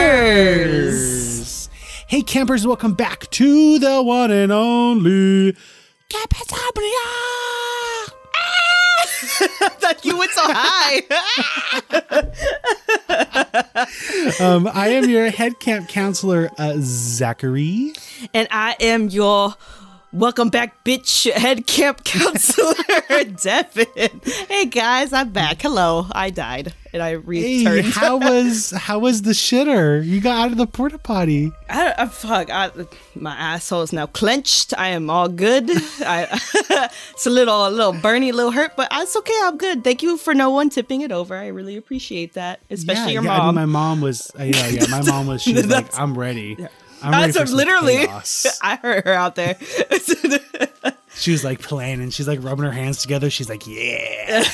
campers! Hey campers, welcome back to the one and only Camp Insomnia! I thought you went so high. I am your head camp counselor, Zachary. And I am your welcome back, bitch, head camp counselor, Devon. Hey guys, I'm back. Hello. I died and I returned. Hey, how was the shitter? You got out of the porta potty. My asshole is now clenched. I am all good. It's a little burny, a little hurt, but it's okay. I'm good. Thank you for no one tipping it over. I really appreciate that, especially your mom. I mean, my mom was. My mom was. She was like, "I'm ready. Yeah. I'm ready for some literally chaos." I heard her out there. She was like playing, and she's like rubbing her hands together. She's like, "Yeah."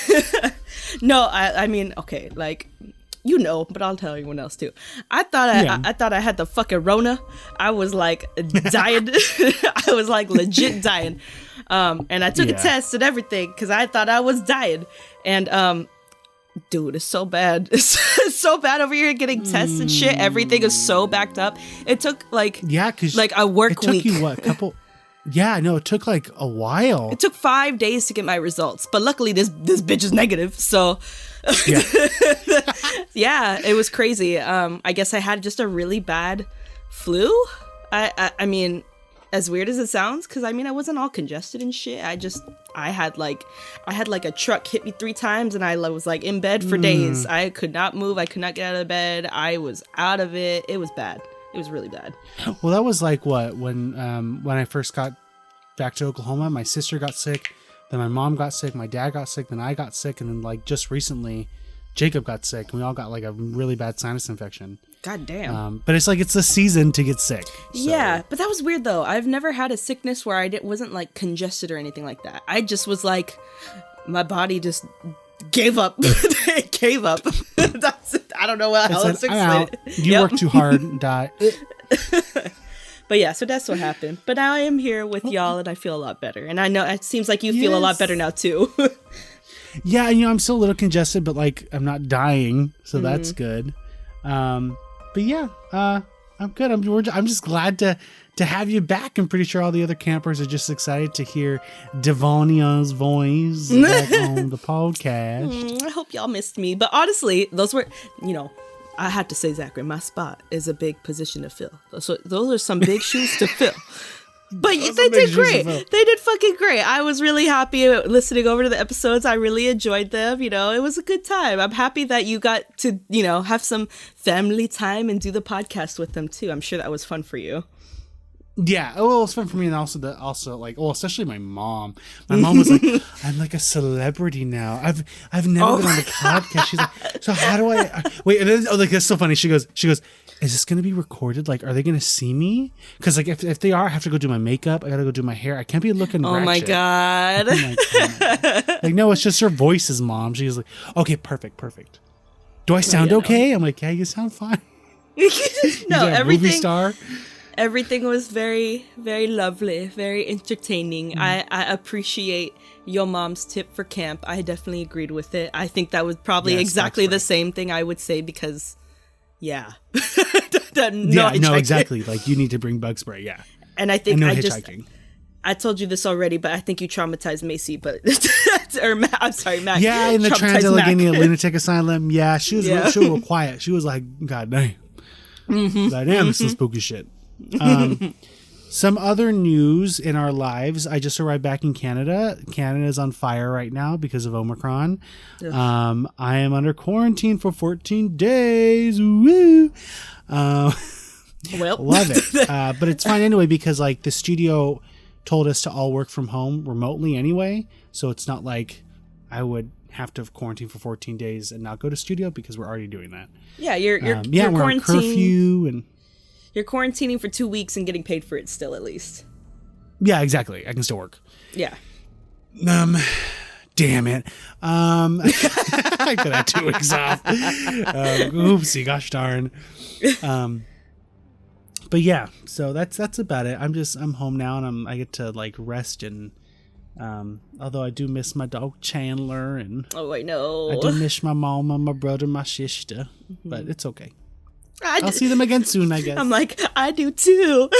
No, I mean, okay, like, you know, but I'll tell everyone else too. I thought I had the fucking Rona. I was like dying. I was like legit dying. And I took a test and everything because I thought I was dying. And dude, it's so bad. It's so bad over here getting tests and shit. Everything is so backed up. It took like a work week. It took you what, a couple? Yeah, no, it took like a while. It took 5 days to get my results, but luckily this bitch is negative. So yeah, yeah, it was crazy. I guess I had just a really bad flu. I mean, as weird as it sounds, because I mean I wasn't all congested and shit. I had like a truck hit me 3 times and I was like in bed for days. I could not move. I could not get out of bed. I was out of it. It was bad. It was really bad. Well, that was like what when I first got back to Oklahoma, my sister got sick, then my mom got sick, my dad got sick, then I got sick, and then like just recently, Jacob got sick, and we all got like a really bad sinus infection. God damn. But it's like it's the season to get sick. So. Yeah, but that was weird though. I've never had a sickness where I wasn't like congested or anything like that. I just was like, my body just gave up. It gave up. That's it. I don't know how else to explain it. You work too hard, die. But yeah, so that's what happened. But now I am here with y'all and I feel a lot better. And I know it seems like you feel a lot better now too. Yeah, I'm still a little congested, but like I'm not dying, so that's good. But yeah, I'm good. I'm just glad to have you back. I'm pretty sure all the other campers are just excited to hear Devonia's voice back on the podcast. I hope y'all missed me. But honestly, those were, I have to say, Zachary, my spot is a big position to fill. So those are some big shoes to fill. But they did great. They did fucking great. I was really happy listening over to the episodes. I really enjoyed them. It was a good time. I'm happy that you got to, have some family time and do the podcast with them too. I'm sure that was fun for you. Yeah, well, it was fun for me, and also like, especially my mom. My mom was like, "I'm like a celebrity now. I've never been on the podcast." She's like, "So how do I wait?" And then, like that's so funny. She goes, "Is this gonna be recorded? Like, are they gonna see me? Because like if they are, I have to go do my makeup. I gotta go do my hair. I can't be looking ratchet." My god! Like, no, it's just her voices, Mom. She's like, "Okay, perfect. Do I sound okay?" I'm like, "Yeah, you sound fine." No, everything. Movie star. Everything was very, very lovely, very entertaining. I appreciate your mom's tip for camp. I definitely agreed with it. I think that was probably exactly the same thing I would say because, yeah. Exactly. Like, you need to bring bug spray, yeah. And I think hitchhiking. I told you this already, but I think you traumatized Macy, I'm sorry, Mac. Yeah, in the Trans-Allegheny Lunatic Asylum. Yeah, she was real quiet. She was like, God damn. God damn, this is spooky shit. Some other news in our lives. I just arrived back in Canada. Canada's on fire right now because of Omicron. I am under quarantine for 14 days. Woo! Well, love it. But it's fine anyway because like the studio told us to all work from home remotely anyway. So it's not like I would have to quarantine for 14 days and not go to studio because we're already doing that. Yeah, you're we're on curfew and you're quarantining for 2 weeks and getting paid for it still, at least. Yeah, exactly. I can still work. Yeah. Damn it. I could have 2 weeks off. Oopsie, gosh darn. But yeah, so that's about it. I'm home now and I get to like rest and although I do miss my dog Chandler and I know. I do miss my mom and my brother and my sister, but it's okay. I'll see them again soon, I guess. I'm like, I do too.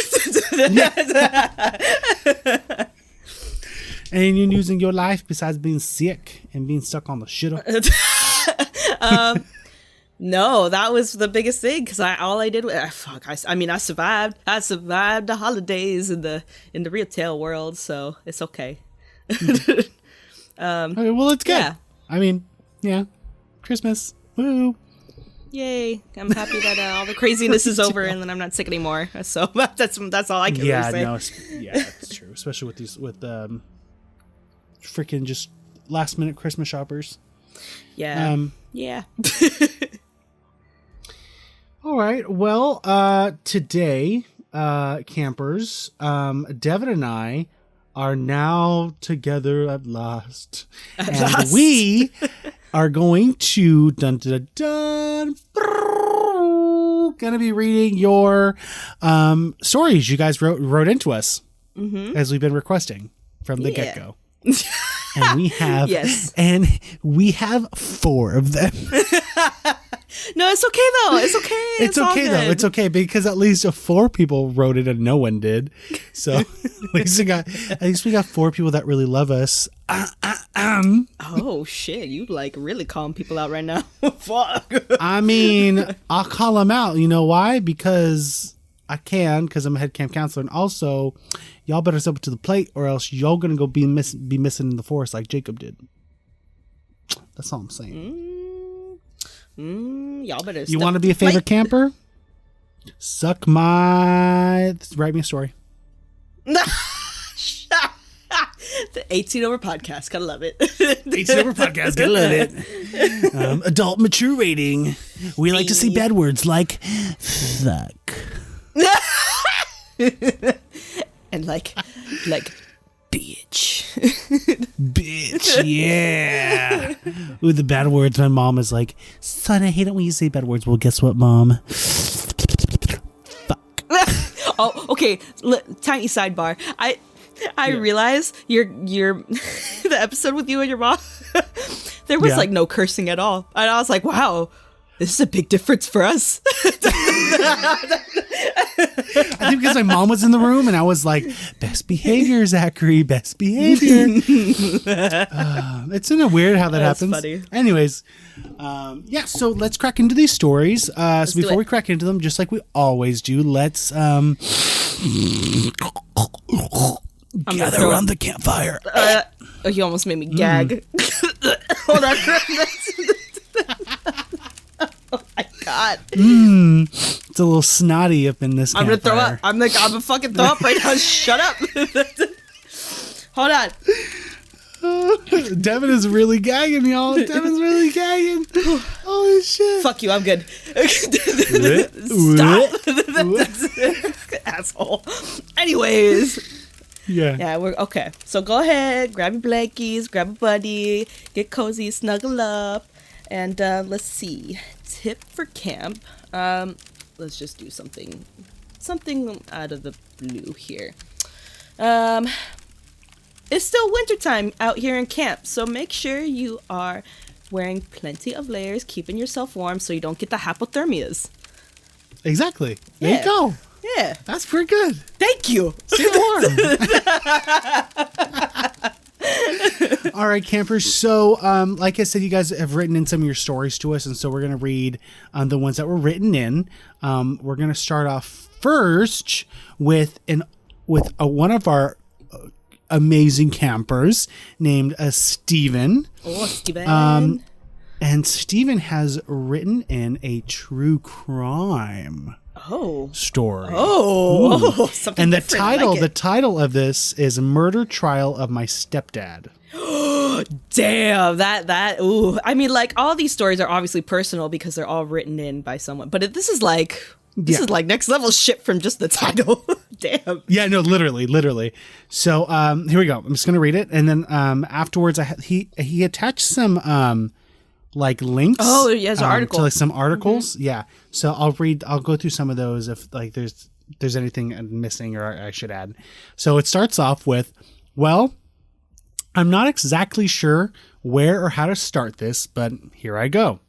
Any new news in your life besides being sick and being stuck on the shitter? No, that was the biggest thing because all I did was I survived. I survived the holidays in the retail world, so it's okay. Okay, well, it's good. Yeah. I mean, yeah, Christmas, woo! Yay! I'm happy that all the craziness is over and then I'm not sick anymore. So that's all I can really say. That's true, especially with freaking just last minute Christmas shoppers. Yeah. Yeah. All right. Well, today, campers, Devin and I are now together at last. We are going to gonna be reading your stories you guys wrote into us as we've been requesting from the get-go. And we have we have 4 of them. No, it's okay though. It's okay. It's okay though. It's okay because at least 4 people wrote it and no one did. So at least we got 4 people that really love us. Oh shit! You like really calling people out right now. Fuck. I mean, I'll call them out. You know why? Because I can. Because I'm a head camp counselor, and also, y'all better step up to the plate, or else y'all gonna go be missing in the forest like Jacob did. That's all I'm saying. Y'all better. You want to be a favorite camper? Write me a story. The 18 over podcast, gotta love it. 18 over podcast, gotta love it. Adult mature rating. We like to see bad words like fuck. And like bitch. Bitch, yeah. Ooh, the bad words. My mom is like, son, I hate it when you say bad words. Well, guess what, mom? Fuck. Oh, okay. Tiny sidebar. I realize your the episode with you and your mom, there was like no cursing at all. And I was like, wow, this is a big difference for us. I think because my mom was in the room and I was like, best behavior, Zachary, best behavior. It's in a weird how that happens. Funny. Anyways, so let's crack into these stories. So before we crack into them, just like we always do, let's gather around the campfire. You almost made me gag. Hold on. Oh my god. It's a little snotty up in this campfire. I'm gonna throw up. I'm gonna fucking throw up right now. Shut up. Hold on. Devin is really gagging, y'all. Devin's really gagging. Holy shit. Fuck you, I'm good. Stop. Asshole. Anyways. Yeah, we're okay. So go ahead, grab your blankies, grab a buddy, get cozy, snuggle up, and let's see. Tip for camp. Let's just do something out of the blue here. It's still wintertime out here in camp, so make sure you are wearing plenty of layers, keeping yourself warm so you don't get the hypothermias. Exactly. There you go. Yeah. That's pretty good. Thank you. Stay warm. All right, campers. So, like I said, you guys have written in some of your stories to us, and so we're going to read the ones that were written in. We're going to start off first with one of our amazing campers named Steven. Oh, Steven. And Steven has written in a true crime story. Something and the different. title of this is Murder Trial of My Stepdad. Damn, that ooh. I mean, like, all these stories are obviously personal because they're all written in by someone, but this is like next level shit from just the title. Damn. Yeah, no, literally. So here we go. I'm just gonna read it, and then afterwards, he attached some like links. Oh, yes, article to like some articles. Mm-hmm. Yeah. So I'll go through some of those if like there's anything I'm missing or I should add. So it starts off with, well, I'm not exactly sure where or how to start this, but here I go.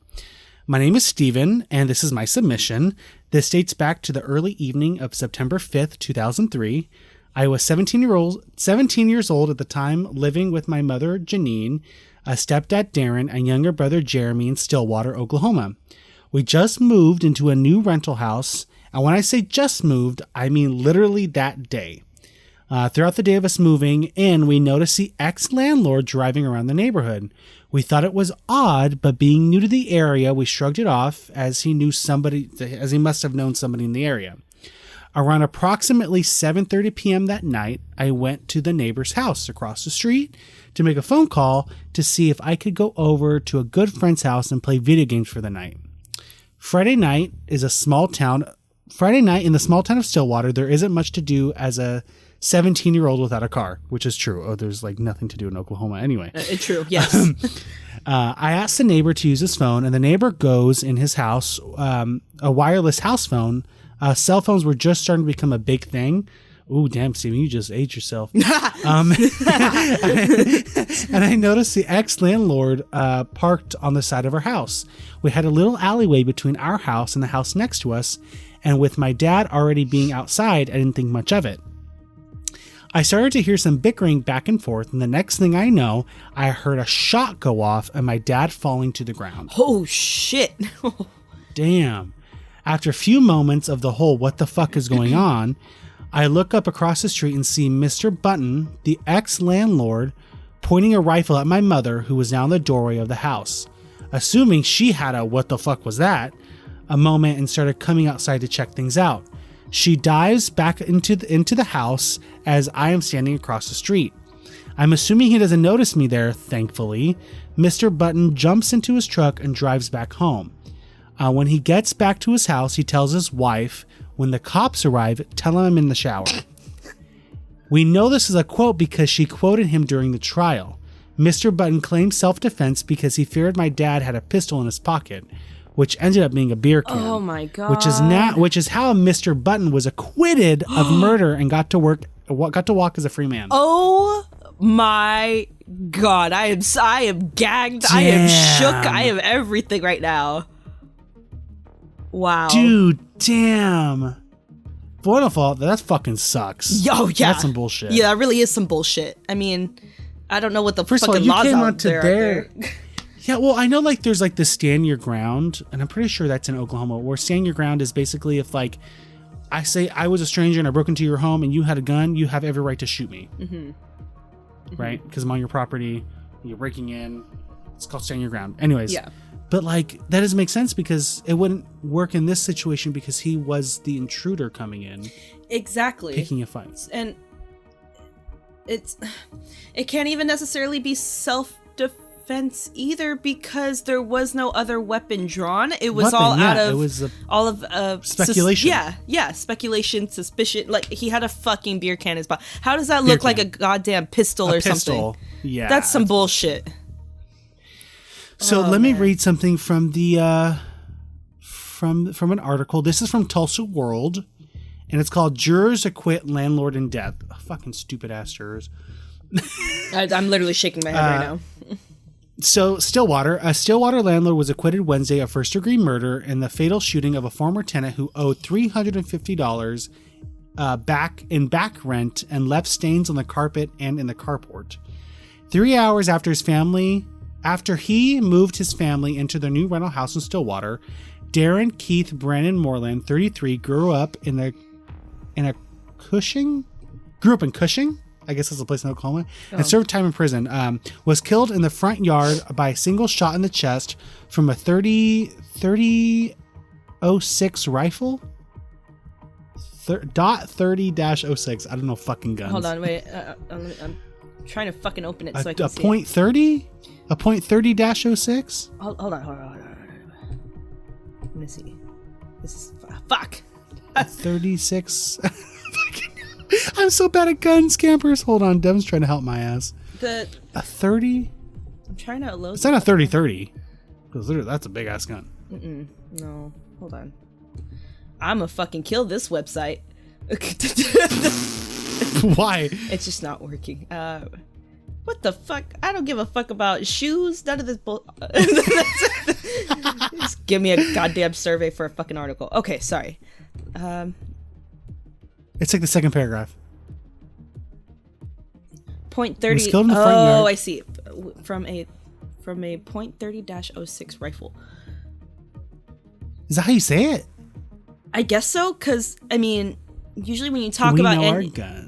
My name is Steven, and this is my submission. This dates back to the early evening of September 5th, 2003. I was 17 years old at the time, living with my mother, Janine, a stepdad, Darren, and younger brother, Jeremy, in Stillwater, Oklahoma. We just moved into a new rental house, and when I say just moved, I mean literally that day. Throughout the day of us moving in, we noticed the ex-landlord driving around the neighborhood. We thought it was odd, but being new to the area, we shrugged it off as he must have known somebody in the area. Around approximately 7:30 p.m. that night, I went to the neighbor's house across the street to make a phone call to see if I could go over to a good friend's house and play video games for the night. Friday night in the small town of Stillwater, there isn't much to do as a 17-year-old without a car, which is true. Oh, there's like nothing to do in Oklahoma anyway. True, yes. I asked the neighbor to use his phone, and the neighbor goes in his house, a wireless house phone. Cell phones were just starting to become a big thing. Ooh, damn, Steven, you just aged yourself. And I noticed the ex-landlord parked on the side of our house. We had a little alleyway between our house and the house next to us, and with my dad already being outside, I didn't think much of it. I started to hear some bickering back and forth, and the next thing I know, I heard a shot go off and my dad falling to the ground. Oh, shit. Damn. After a few moments of the whole what the fuck is going on, I look up across the street and see Mr. Button, the ex-landlord, pointing a rifle at my mother, who was now in the doorway of the house. Assuming she had a what the fuck was that a moment and started coming outside to check things out. She dives back into the house as I am standing across the street. I'm assuming he doesn't notice me there, thankfully. Mr. Button jumps into his truck and drives back home. When he gets back to his house, he tells his wife, when the cops arrive, tell him I'm in the shower. We know this is a quote because she quoted him during the trial. Mr. Button claimed self-defense because he feared my dad had a pistol in his pocket, which ended up being a beer can. Oh my god! Which is how Mr. Button was acquitted of murder and got to walk as a free man. Oh my god! I am gagged. Damn. I am shook. I am everything right now. Wow, dude, damn. Wonderful. That fucking sucks. Yo, yeah, that's some bullshit. Yeah, that really is some bullshit. I mean, I don't know what the fucking laws out there. Yeah, well, I know like there's like the stand your ground, and I'm pretty sure that's in Oklahoma, where stand your ground is basically if like I say I was a stranger and I broke into your home and you had a gun, you have every right to shoot me. Right? Because I'm on your property, you're breaking in. It's called stand your ground. Anyways. Yeah. But like that doesn't make sense because it wouldn't work in this situation because he was the intruder coming in. Exactly. Picking a fight. And it can't even necessarily be self-defense either because there was no other weapon drawn. It was all of speculation. Speculation, suspicion. Like he had a fucking beer can in his pocket. How does that look like a goddamn pistol or something? Yeah, that's some bullshit. So let me read something from the from an article. This is from Tulsa World, and it's called "Jurors Acquit Landlord in Death." Fucking stupid ass jurors. I'm literally shaking my head right now. So a Stillwater landlord was acquitted Wednesday of first-degree murder in the fatal shooting of a former tenant who owed $350 back rent and left stains on the carpet and in the carport. 3 hours after he moved his family into their new rental house in Stillwater, Darren Keith Brandon Moreland, 33, grew up in Cushing. I guess that's a place in Oklahoma, and served time in prison. Was killed in the front yard by a single shot in the chest from a 30-06 rifle. .30-06. I don't know fucking guns. Hold on, wait. I'm trying to fucking open it so I can see point it. A .30-06? Hold on. Let me see. This is... Fuck! 36... I'm so bad at guns, campers. Hold on, Devon's trying to help my ass. A 30? I'm trying to load... It's not a 30-30. Because that's a big-ass gun. No. Hold on. I'm gonna fucking kill this website. Why? It's just not working. What the fuck? I don't give a fuck about shoes. None of this bull. Just give me a goddamn survey for a fucking article. Okay, sorry. It's like the second paragraph. Point 30. Was killed in the front yard. I see. From a .30-06 rifle. Is that how you say it? I guess so, because I mean, usually when you talk about our guns.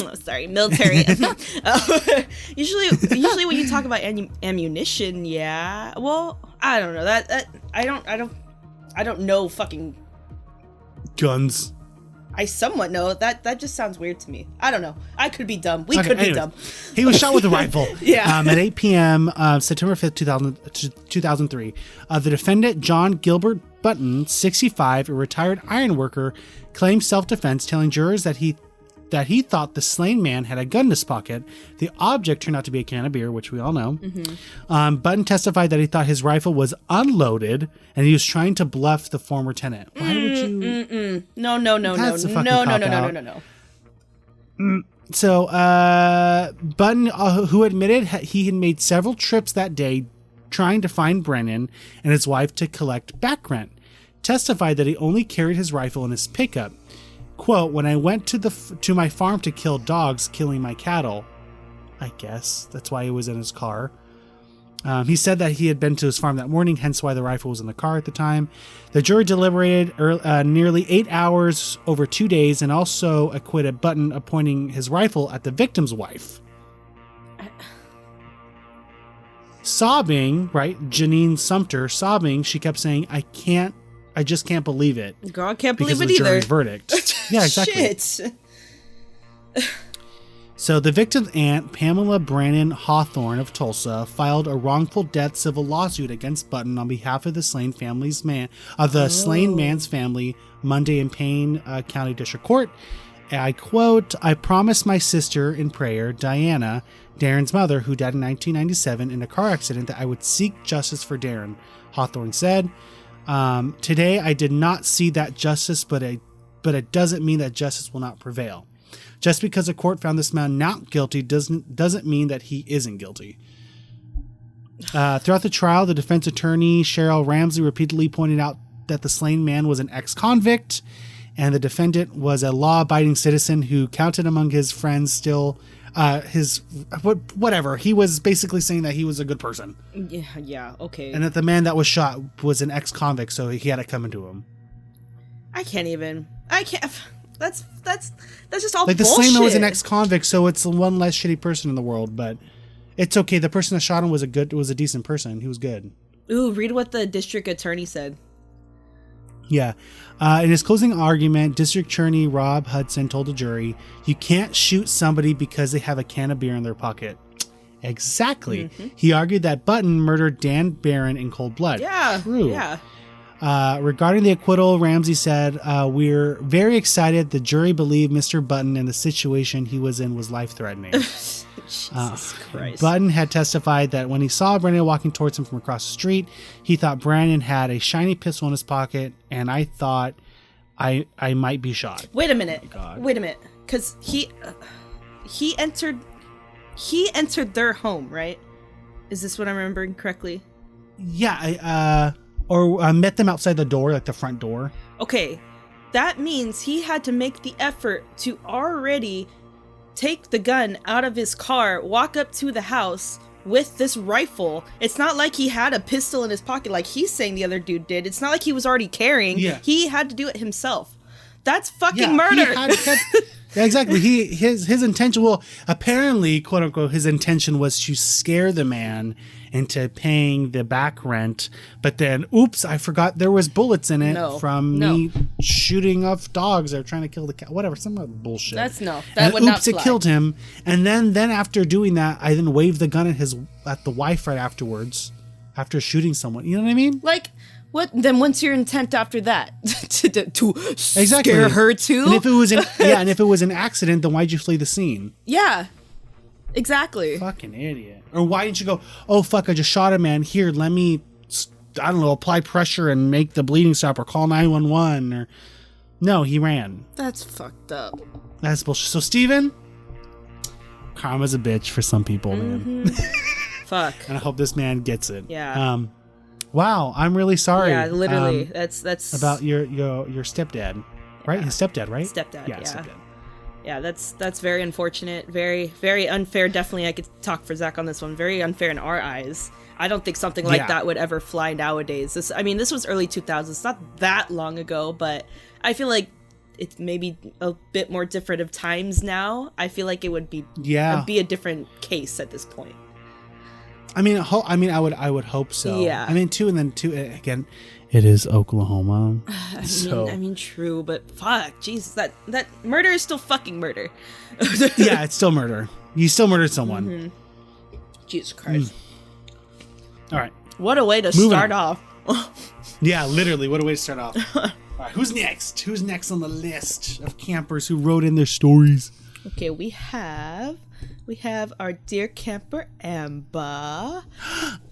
Oh, sorry, military. Usually when you talk about ammunition, yeah. Well, I don't know that I don't know fucking guns. I somewhat know that just sounds weird to me. I don't know. I could be dumb. We could be dumb. He was shot with a rifle. Yeah. At 8 p.m. September 5th, 2003. The defendant, John Gilbert Button, 65, a retired iron worker, claimed self-defense, telling jurors that he thought the slain man had a gun in his pocket. The object turned out to be a can of beer, which we all know. Mm-hmm. Button testified that he thought his rifle was unloaded and he was trying to bluff the former tenant. Why would you? No. So, Button, who admitted he had made several trips that day trying to find Brennan and his wife to collect back rent, testified that he only carried his rifle in his pickup. Quote, when I went to my farm to kill dogs, killing my cattle, I guess that's why he was in his car. He said that he had been to his farm that morning, hence why the rifle was in the car at the time. The jury deliberated nearly 8 hours over 2 days and also acquitted Button, appointing his rifle at the victim's wife. Sobbing, right? Janine Sumter, sobbing, she kept saying, I just can't believe it. Girl, I can't believe it either. Jury's verdict. Yeah, exactly. Shit. So the victim's aunt, Pamela Brannon Hawthorne of Tulsa, filed a wrongful death civil lawsuit against Button on behalf of the slain slain man's family, Monday in Payne County District Court. I quote, I promised my sister in prayer, Diana, Darren's mother, who died in 1997 in a car accident, that I would seek justice for Darren, Hawthorne said. Today, I did not see that justice, but it doesn't mean that justice will not prevail. Just because a court found this man not guilty doesn't mean that he isn't guilty. Throughout the trial, the defense attorney, Cheryl Ramsey, repeatedly pointed out that the slain man was an ex-convict, and the defendant was a law-abiding citizen who counted among his friends still whatever. He was basically saying that he was a good person. Yeah, okay. And that the man that was shot was an ex-convict, so he had it coming to him. I can't. That's just all like bullshit. The slain man was an ex-convict, so it's one less shitty person in the world, but it's okay. The person that shot him was a decent person. He was good. Ooh, read what the district attorney said. Yeah. In his closing argument, District Attorney Rob Hudson told the jury, you can't shoot somebody because they have a can of beer in their pocket. Exactly. Mm-hmm. He argued that Button murdered Dan Barron in cold blood. Yeah. True. Yeah. Regarding the acquittal, Ramsey said, we're very excited. The jury believed Mr. Button and the situation he was in was life-threatening. Jesus Christ. Button had testified that when he saw Brandon walking towards him from across the street, he thought Brandon had a shiny pistol in his pocket, and I thought I might be shot. Wait a minute. Because he entered their home, right? Is this what I'm remembering correctly? Yeah, I met them outside the door, like the front door. Okay, that means he had to make the effort to already take the gun out of his car, walk up to the house with this rifle. It's not like he had a pistol in his pocket like he's saying the other dude did. It's not like he was already carrying. Yeah. He had to do it himself. That's fucking murder. Yeah, exactly. His intention, well, apparently, quote unquote, his intention was to scare the man into paying the back rent. But then, oops, I forgot there was bullets in it me shooting off dogs. They're trying to kill the cat. Whatever, some other bullshit. That would not fly. It killed him. And then after doing that, I then waved the gun at the wife right afterwards, after shooting someone. You know what I mean? Like, what? Then what's your intent after that? to scare her too? And if it was an accident, then why'd you flee the scene? Yeah, exactly. Fucking idiot. Or why didn't you go, oh fuck, I just shot a man. Here, let me, I don't know, apply pressure and make the bleeding stop, or call 911. Or no, he ran. That's fucked up. That's bullshit. So Steven, karma's a bitch for some people, man. Fuck. And I hope this man gets it. Yeah. Wow, I'm really sorry. Yeah, literally. That's about your stepdad, right? Yeah. His stepdad, right? Stepdad. Yeah. Stepdad. Yeah, that's very unfortunate. Very, very unfair. Definitely, I could talk for Zach on this one. Very unfair in our eyes. I don't think something like that would ever fly nowadays. This was early 2000s. It's not that long ago, but I feel like it's maybe a bit more different of times now. I feel like it would be a different case at this point. I mean, I would hope so. Yeah. I mean, again, it is Oklahoma. I mean, true, but fuck, Jesus, that murder is still fucking murder. Yeah, it's still murder. You still murdered someone. Mm-hmm. Jesus Christ. All right. What a way to start off. Yeah, literally, what a way to start off. All right, who's next? Who's next on the list of campers who wrote in their stories? Okay, we have our dear camper Amber.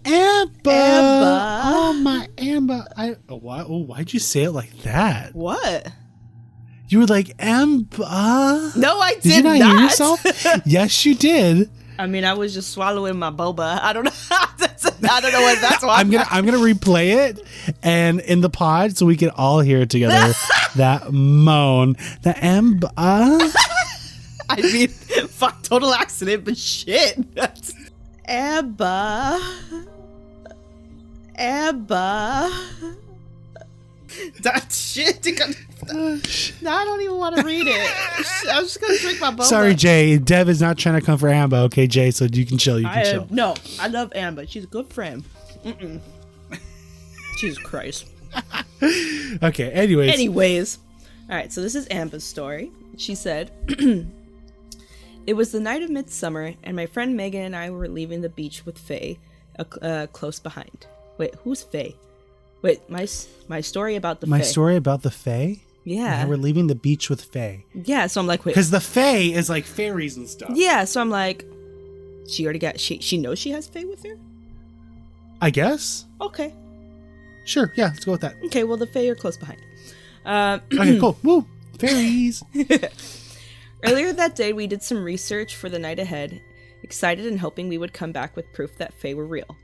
Amber. Oh my Amber. Why'd you say it like that? What? You were like Amber. No, I did not. Did you not hear yourself? Yes, you did. I mean, I was just swallowing my boba. I don't know. I don't know what that's why. I'm gonna replay it and in the pod so we can all hear it together. That moan. The Amber. I mean, fuck, total accident, but shit. Amber. That shit. No, I don't even want to read it. I'm just going to drink my boba. Sorry, Jay. Dev is not trying to come for Amber. Okay, Jay, so you can chill. Chill. No, I love Amber. She's a good friend. Jesus Christ. Okay, anyways. All right, so this is Amber's story. She said, it was the night of midsummer, and my friend Megan and I were leaving the beach with Faye, close behind. Wait, who's Faye? Wait, my story about the Faye. My story about the Faye? Yeah. We're leaving the beach with Faye. Yeah, so I'm like, wait. Because the Faye is like fairies and stuff. Yeah, so I'm like, she already got, she knows she has Faye with her? I guess. Okay. Sure, yeah, let's go with that. Okay, well, the Faye are close behind. Okay, cool. Woo! Fairies! Earlier that day, we did some research for the night ahead, excited and hoping we would come back with proof that Faye were real.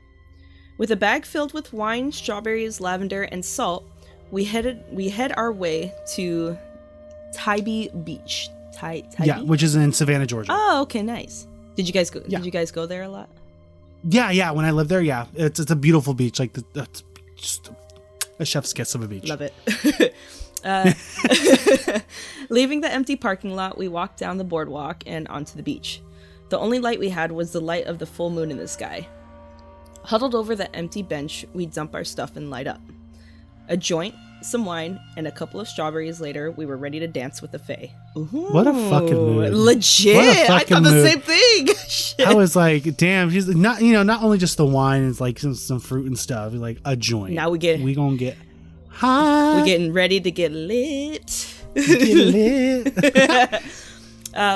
With a bag filled with wine, strawberries, lavender, and salt, we head our way to Tybee Beach. Tybee? Yeah, which is in Savannah, Georgia. Oh, okay, nice. Did you guys go? Yeah. Did you guys go there a lot? Yeah. When I lived there, yeah, it's a beautiful beach. Like that's just a chef's kiss of a beach. Love it. Leaving the empty parking lot, we walked down the boardwalk and onto the beach. The only light we had was the light of the full moon in the sky. Huddled over the empty bench, we dump our stuff and light up. A joint, some wine, and a couple of strawberries later, we were ready to dance with the Fae. What a fucking mood. Legit! I thought the same thing! Shit. I was like, damn, she's not only just the wine, it's like some fruit and stuff, like a joint. Now we gonna get high. We're getting ready to get lit.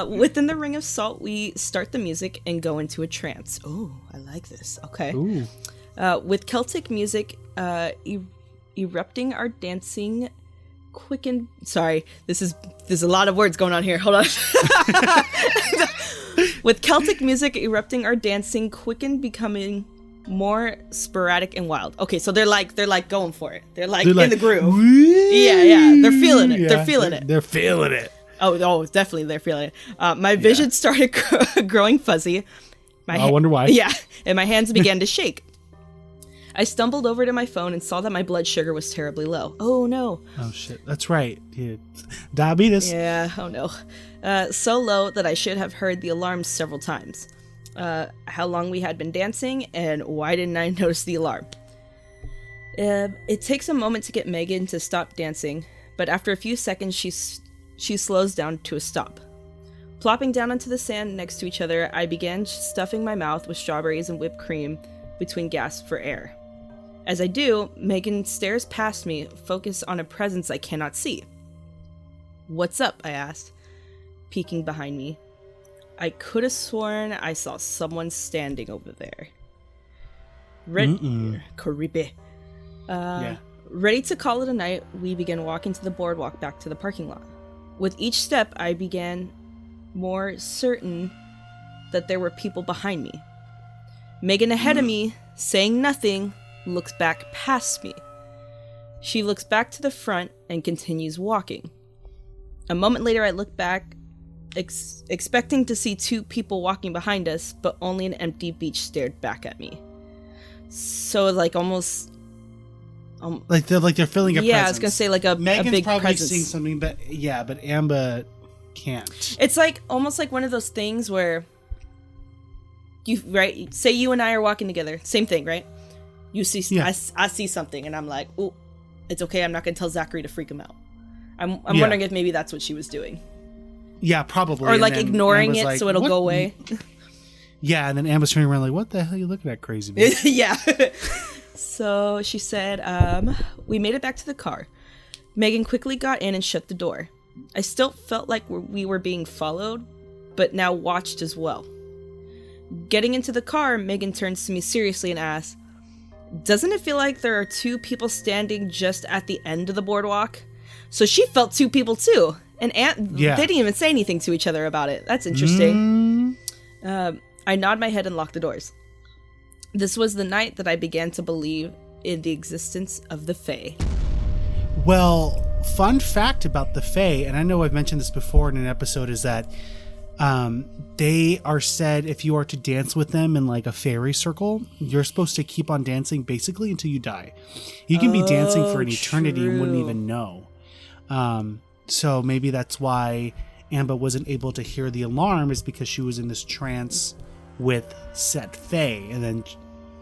Within the ring of salt, we start the music and go into a trance. Oh, I like this. Okay. Ooh. With Celtic music erupting our dancing quicken. Sorry, there's a lot of words going on here. Hold on. With Celtic music erupting our dancing quicken, becoming more sporadic and wild. Okay, so they're like going for it. They're like in the groove. Yeah. They're feeling it. Yeah, they're feeling it. They're feeling it. Oh, definitely they're feeling it. My vision started growing fuzzy. I wonder why. Yeah, and my hands began to shake. I stumbled over to my phone and saw that my blood sugar was terribly low. Oh no. Oh shit, that's right. Yeah. Diabetes. Yeah, oh no. So low that I should have heard the alarm several times. How long we had been dancing, and why didn't I notice the alarm? It takes a moment to get Megan to stop dancing, but after a few seconds she slows down to a stop. Plopping down onto the sand next to each other, I began stuffing my mouth with strawberries and whipped cream between gasps for air. As I do, Megan stares past me, focused on a presence I cannot see. "What's up?" I asked, peeking behind me. I could have sworn I saw someone standing over there. Creepy. Ready to call it a night, we began walking to the boardwalk back to the parking lot. With each step, I began more certain that there were people behind me. Megan ahead of me, saying nothing, looks back past me. She looks back to the front and continues walking. A moment later, I look back, expecting to see 2 people walking behind us, but only an empty beach stared back at me. So, like, almost... like they're filling a presence. Yeah, I was going to say, like, Megan's a big probably presence. seeing something, but Amber can't. It's like, almost like one of those things where... Right? Say you and I are walking together. Same thing, right? You see... Yeah. I see something, and I'm like, oh, it's okay, I'm not going to tell Zachary to freak him out. I'm wondering if maybe that's what she was doing. Yeah, probably. Or like ignoring it so it'll go away. Yeah, and then Amber's turning around like, what the hell are you looking at, crazy bitch? Yeah. So she said, we made it back to the car. Megan quickly got in and shut the door. I still felt like we were being followed, but now watched as well. Getting into the car, Megan turns to me seriously and asks, doesn't it feel like there are 2 people standing just at the end of the boardwalk? So she felt 2 people too. And they didn't even say anything to each other about it. That's interesting. I nod my head and lock the doors. This was the night that I began to believe in the existence of the Fae. Well, fun fact about the Fae, and I know I've mentioned this before in an episode, is that they are said if you are to dance with them in like a fairy circle, you're supposed to keep on dancing basically until you die. You can be dancing for an eternity and wouldn't even know. So maybe that's why Amber wasn't able to hear the alarm, is because she was in this trance with said Fae. And then,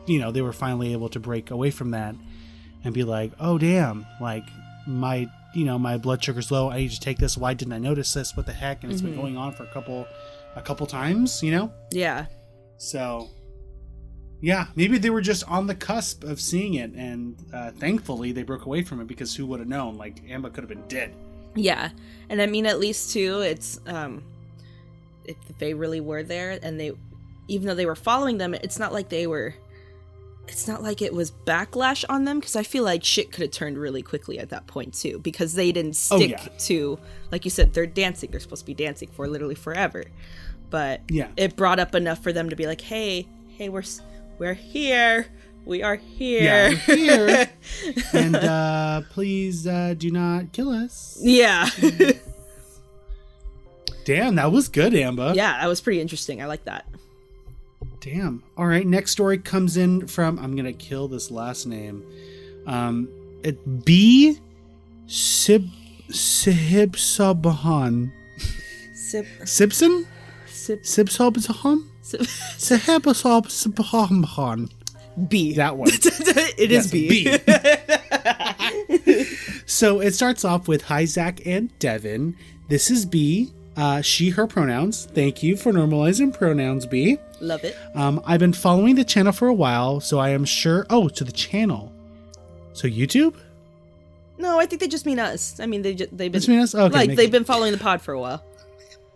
they were finally able to break away from that and be like, oh, damn, like my blood sugar's low. I need to take this. Why didn't I notice this? What the heck? And it's been going on for a couple times, Yeah. So, yeah, maybe they were just on the cusp of seeing it. And thankfully they broke away from it, because who would have known? Like, Amber could have been dead. Yeah. And I mean, at least too, it's if they really were there, and they, even though they were following them, it's not like it was backlash on them, because I feel like shit could have turned really quickly at that point too, because they didn't stick to, like you said, they're dancing. They're supposed to be dancing for literally forever. But it brought up enough for them to be like, hey, we're here. We are here. Yeah, we're here. And please do not kill us. Yeah. Damn, that was good, Amber. Yeah, that was pretty interesting. I like that. Damn. All right, next story comes in from, I'm going to kill this last name. B. Sibsabahan. Sibson? Sibsabahan? Sibsabahan. B. That one. It is B. So it starts off with, hi, Zach and Devon. This is B. She, her pronouns. Thank you for normalizing pronouns, B. Love it. I've been following the channel for a while, so I am sure... Oh, to the channel. So YouTube? No, I think they just mean us. I mean, they've been... Just mean us? Okay. Like, they've been following the pod for a while.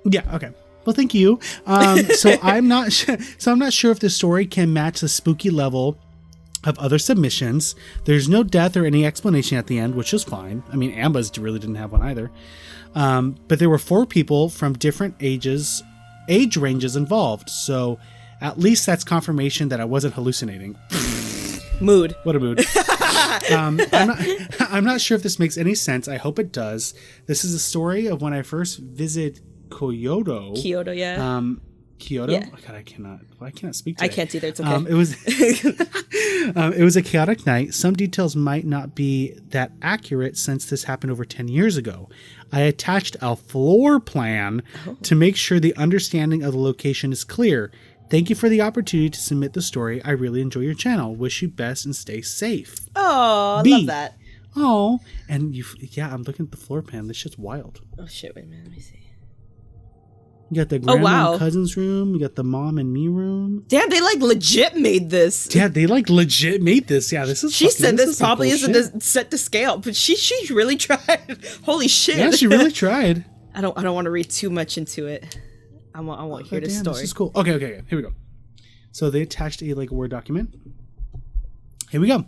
Yeah, okay. Well, thank you. So I'm not sure if the story can match the spooky level of other submissions. There's no death or any explanation at the end, which is fine. I mean, Amba's really didn't have one either. But there were 4 people from different age ranges involved. So at least that's confirmation that I wasn't hallucinating. Mood. What a mood. I'm not sure if this makes any sense. I hope it does. This is a story of when I first visited Kyoto. Yeah. Kyoto? Yeah. Oh God, I cannot speak today. I can't either. It's okay. It was a chaotic night. Some details might not be that accurate since this happened over 10 years ago. I attached a floor plan to make sure the understanding of the location is clear. Thank you for the opportunity to submit the story. I really enjoy your channel. Wish you best and stay safe. Oh, I love that. Oh, and I'm looking at the floor plan. This shit's wild. Oh shit! Wait a minute. Let me see. You got the grandma and cousin's room. You got the mom and me room. Damn, they like legit made this. Yeah, they like legit made this. Yeah, this is. She said this probably isn't set to scale, but she really tried. Holy shit! Yeah, she really tried. I don't want to read too much into it. I want to hear this story. This is cool. Okay. Here we go. So they attached a Word document. Here we go.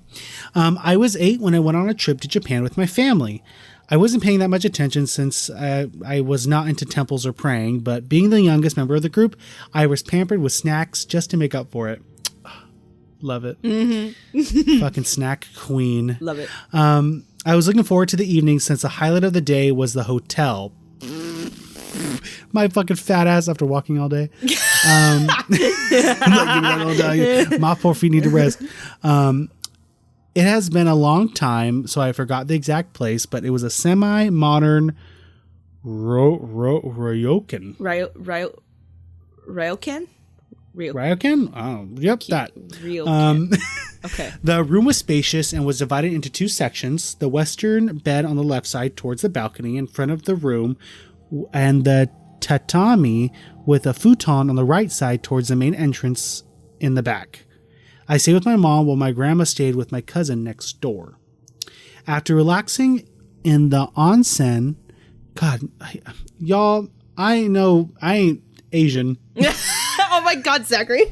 I was 8 when I went on a trip to Japan with my family. I wasn't paying that much attention since I was not into temples or praying, but being the youngest member of the group, I was pampered with snacks just to make up for it. Love it. Mm-hmm. Fucking snack queen. Love it. I was looking forward to the evening since the highlight of the day was the hotel. My fucking fat ass after walking all day. My poor feet need to rest. It has been a long time, so I forgot the exact place, but it was a semi-modern ryokan. Ryokan? Ryokan? Oh, yep, that. Ryokan. Okay. The room was spacious and was divided into two sections. The western bed on the left side towards the balcony in front of the room, and the tatami with a futon on the right side towards the main entrance in the back. I stayed with my mom while my grandma stayed with my cousin next door. After relaxing in the onsen, God, y'all, I know I ain't Asian. Oh my God, Zachary.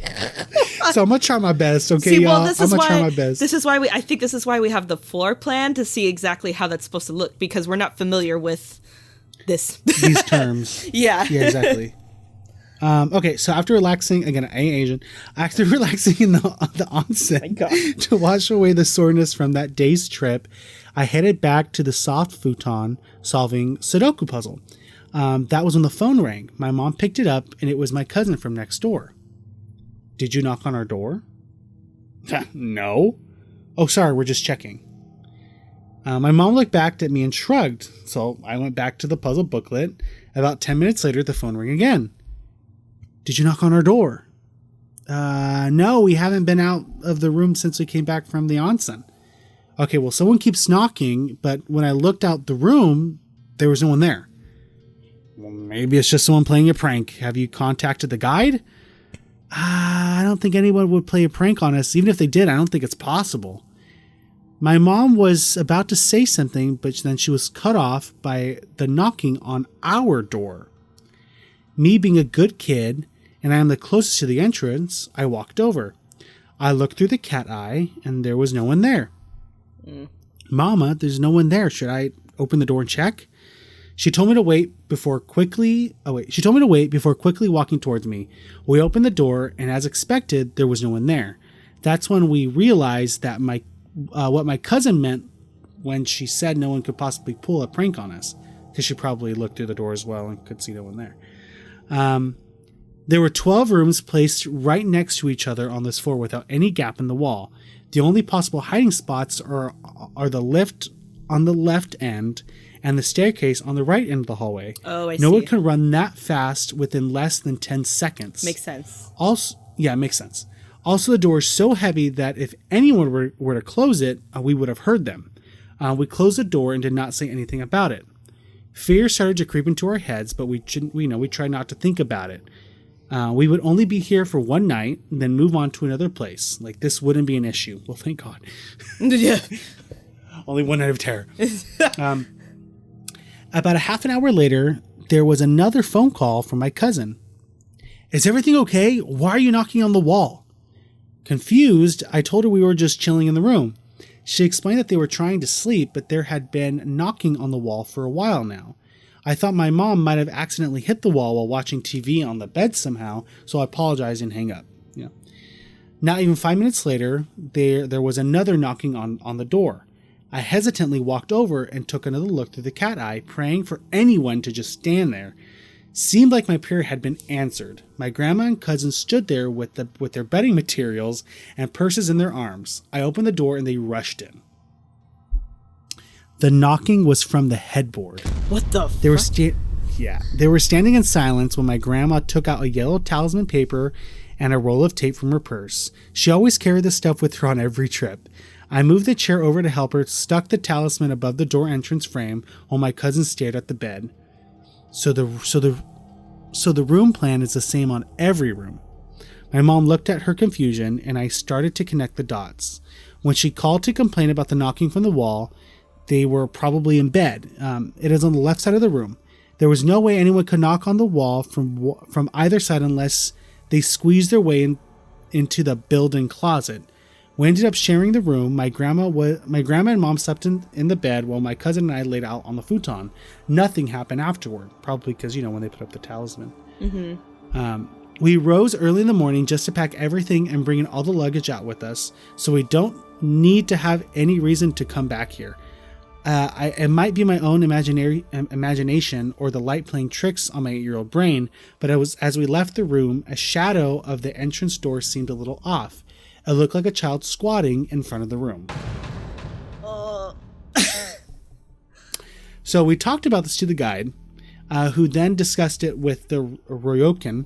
So I'm gonna try my best, okay, see, y'all? Well, I'm gonna try my best. This is why I think this is why we have the floor plan to see exactly how that's supposed to look, because we're not familiar with these terms. Yeah. Yeah, exactly. Okay, so after relaxing, again, I ain't Asian. After relaxing in the onsen to wash away the soreness from that day's trip, I headed back to the soft futon solving Sudoku puzzle. That was when the phone rang. My mom picked it up, and it was my cousin from next door. Did you knock on our door? No. Oh, sorry, we're just checking. My mom looked back at me and shrugged, so I went back to the puzzle booklet. About 10 minutes later, the phone rang again. Did you knock on our door? No, we haven't been out of the room since we came back from the onsen. Okay, well, someone keeps knocking, but when I looked out the room, there was no one there. Well, maybe it's just someone playing a prank. Have you contacted the guide? I don't think anyone would play a prank on us. Even if they did, I don't think it's possible. My mom was about to say something, but then she was cut off by the knocking on our door. Me being a good kid, and I am the closest to the entrance, I walked over. I looked through the cat eye, and there was no one there. Mama, there's no one there. Should I open the door and check? She told me to wait before quickly walking towards me. We opened the door, and as expected, there was no one there. That's when we realized that what my cousin meant when she said no one could possibly pull a prank on us, because she probably looked through the door as well and could see no one there. There were 12 rooms placed right next to each other on this floor without any gap in the wall. The only possible hiding spots are the lift on the left end and the staircase on the right end of the hallway. Oh, I see. No one can run that fast within less than 10 seconds. Makes sense. Also, yeah, it makes sense. Also, the door is so heavy that if anyone were to close it, we would have heard them. We closed the door and did not say anything about it. Fear started to creep into our heads, but we tried not to think about it. We would only be here for one night and then move on to another place. Like, this wouldn't be an issue. Well, thank God. Yeah. Only one night of terror. About a half an hour later, there was another phone call from my cousin. Is everything okay? Why are you knocking on the wall? Confused, I told her we were just chilling in the room. She explained that they were trying to sleep, but there had been knocking on the wall for a while now. I thought my mom might have accidentally hit the wall while watching TV on the bed somehow, so I apologized and hang up. Yeah. Not even 5 minutes later, there was another knocking on the door. I hesitantly walked over and took another look through the cat eye, praying for anyone to just stand there. Seemed like my prayer had been answered. My grandma and cousin stood there with their bedding materials and purses in their arms. I opened the door and they rushed in. The knocking was from the headboard. What the fuck? They were standing in silence when my grandma took out a yellow talisman paper and a roll of tape from her purse. She always carried this stuff with her on every trip. I moved the chair over to help her, stuck the talisman above the door entrance frame while my cousin stared at the bed. So the room plan is the same on every room. My mom looked at her confusion, and I started to connect the dots. When she called to complain about the knocking from the wall, they were probably in bed. It is on the left side of the room. There was no way anyone could knock on the wall from either side unless they squeezed their way into the built-in closet. We ended up sharing the room. My grandma and mom slept in the bed while my cousin and I laid out on the futon. Nothing happened afterward, probably because, when they put up the talisman. Mm-hmm. We rose early in the morning just to pack everything and bring all the luggage out with us, so we don't need to have any reason to come back here. It might be my own imagination or the light playing tricks on my 8-year-old brain, but as we left the room, a shadow of the entrance door seemed a little off. It looked like a child squatting in front of the room. So we talked about this to the guide, who then discussed it with the Ryokan.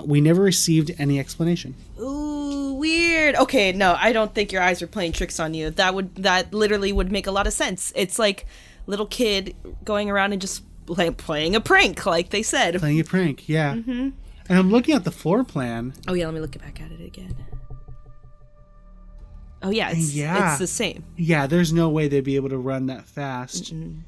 We never received any explanation. Ooh, weird. Okay, no, I don't think your eyes were playing tricks on you. That literally would make a lot of sense. It's like little kid going around and just playing a prank, like they said. Playing a prank, yeah. Mm-hmm. And I'm looking at the floor plan. Oh yeah, let me look back at it again. Oh yeah, it's the same. Yeah, there's no way they'd be able to run that fast. Mm-mm.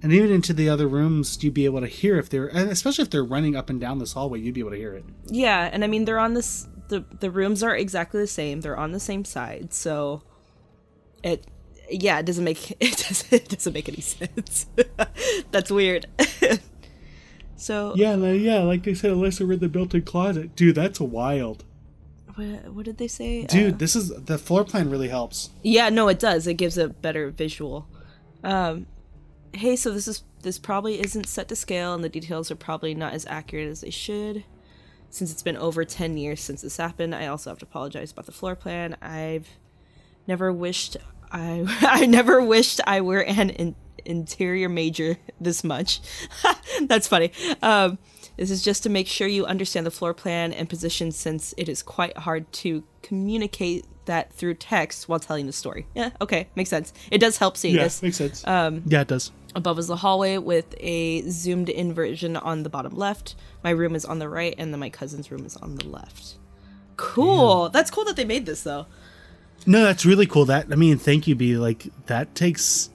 And even into the other rooms, you'd be able to hear especially if they're running up and down this hallway, you'd be able to hear it. Yeah, and I mean, they're on this, the rooms are exactly the same. They're on the same side, so it doesn't make any sense. That's weird. So yeah, like they said, unless they're in the built-in closet, dude, that's wild. What did they say? Dude, the floor plan really helps. Yeah, no, it does. It gives a better visual. Hey, so this probably isn't set to scale, and the details are probably not as accurate as they should. Since it's been over 10 years since this happened, I also have to apologize about the floor plan. I've never wished I never wished I were an interior major this much. That's funny. This is just to make sure you understand the floor plan and position, since it is quite hard to communicate that through text while telling the story. Yeah, okay, makes sense. It does help seeing this. Yeah, makes sense. Yeah, it does. Above is the hallway with a zoomed in version on the bottom left. My room is on the right, and then my cousin's room is on the left. Cool. Yeah. That's cool that they made this, though. No, that's really cool. Thank you, B. Like, that takes,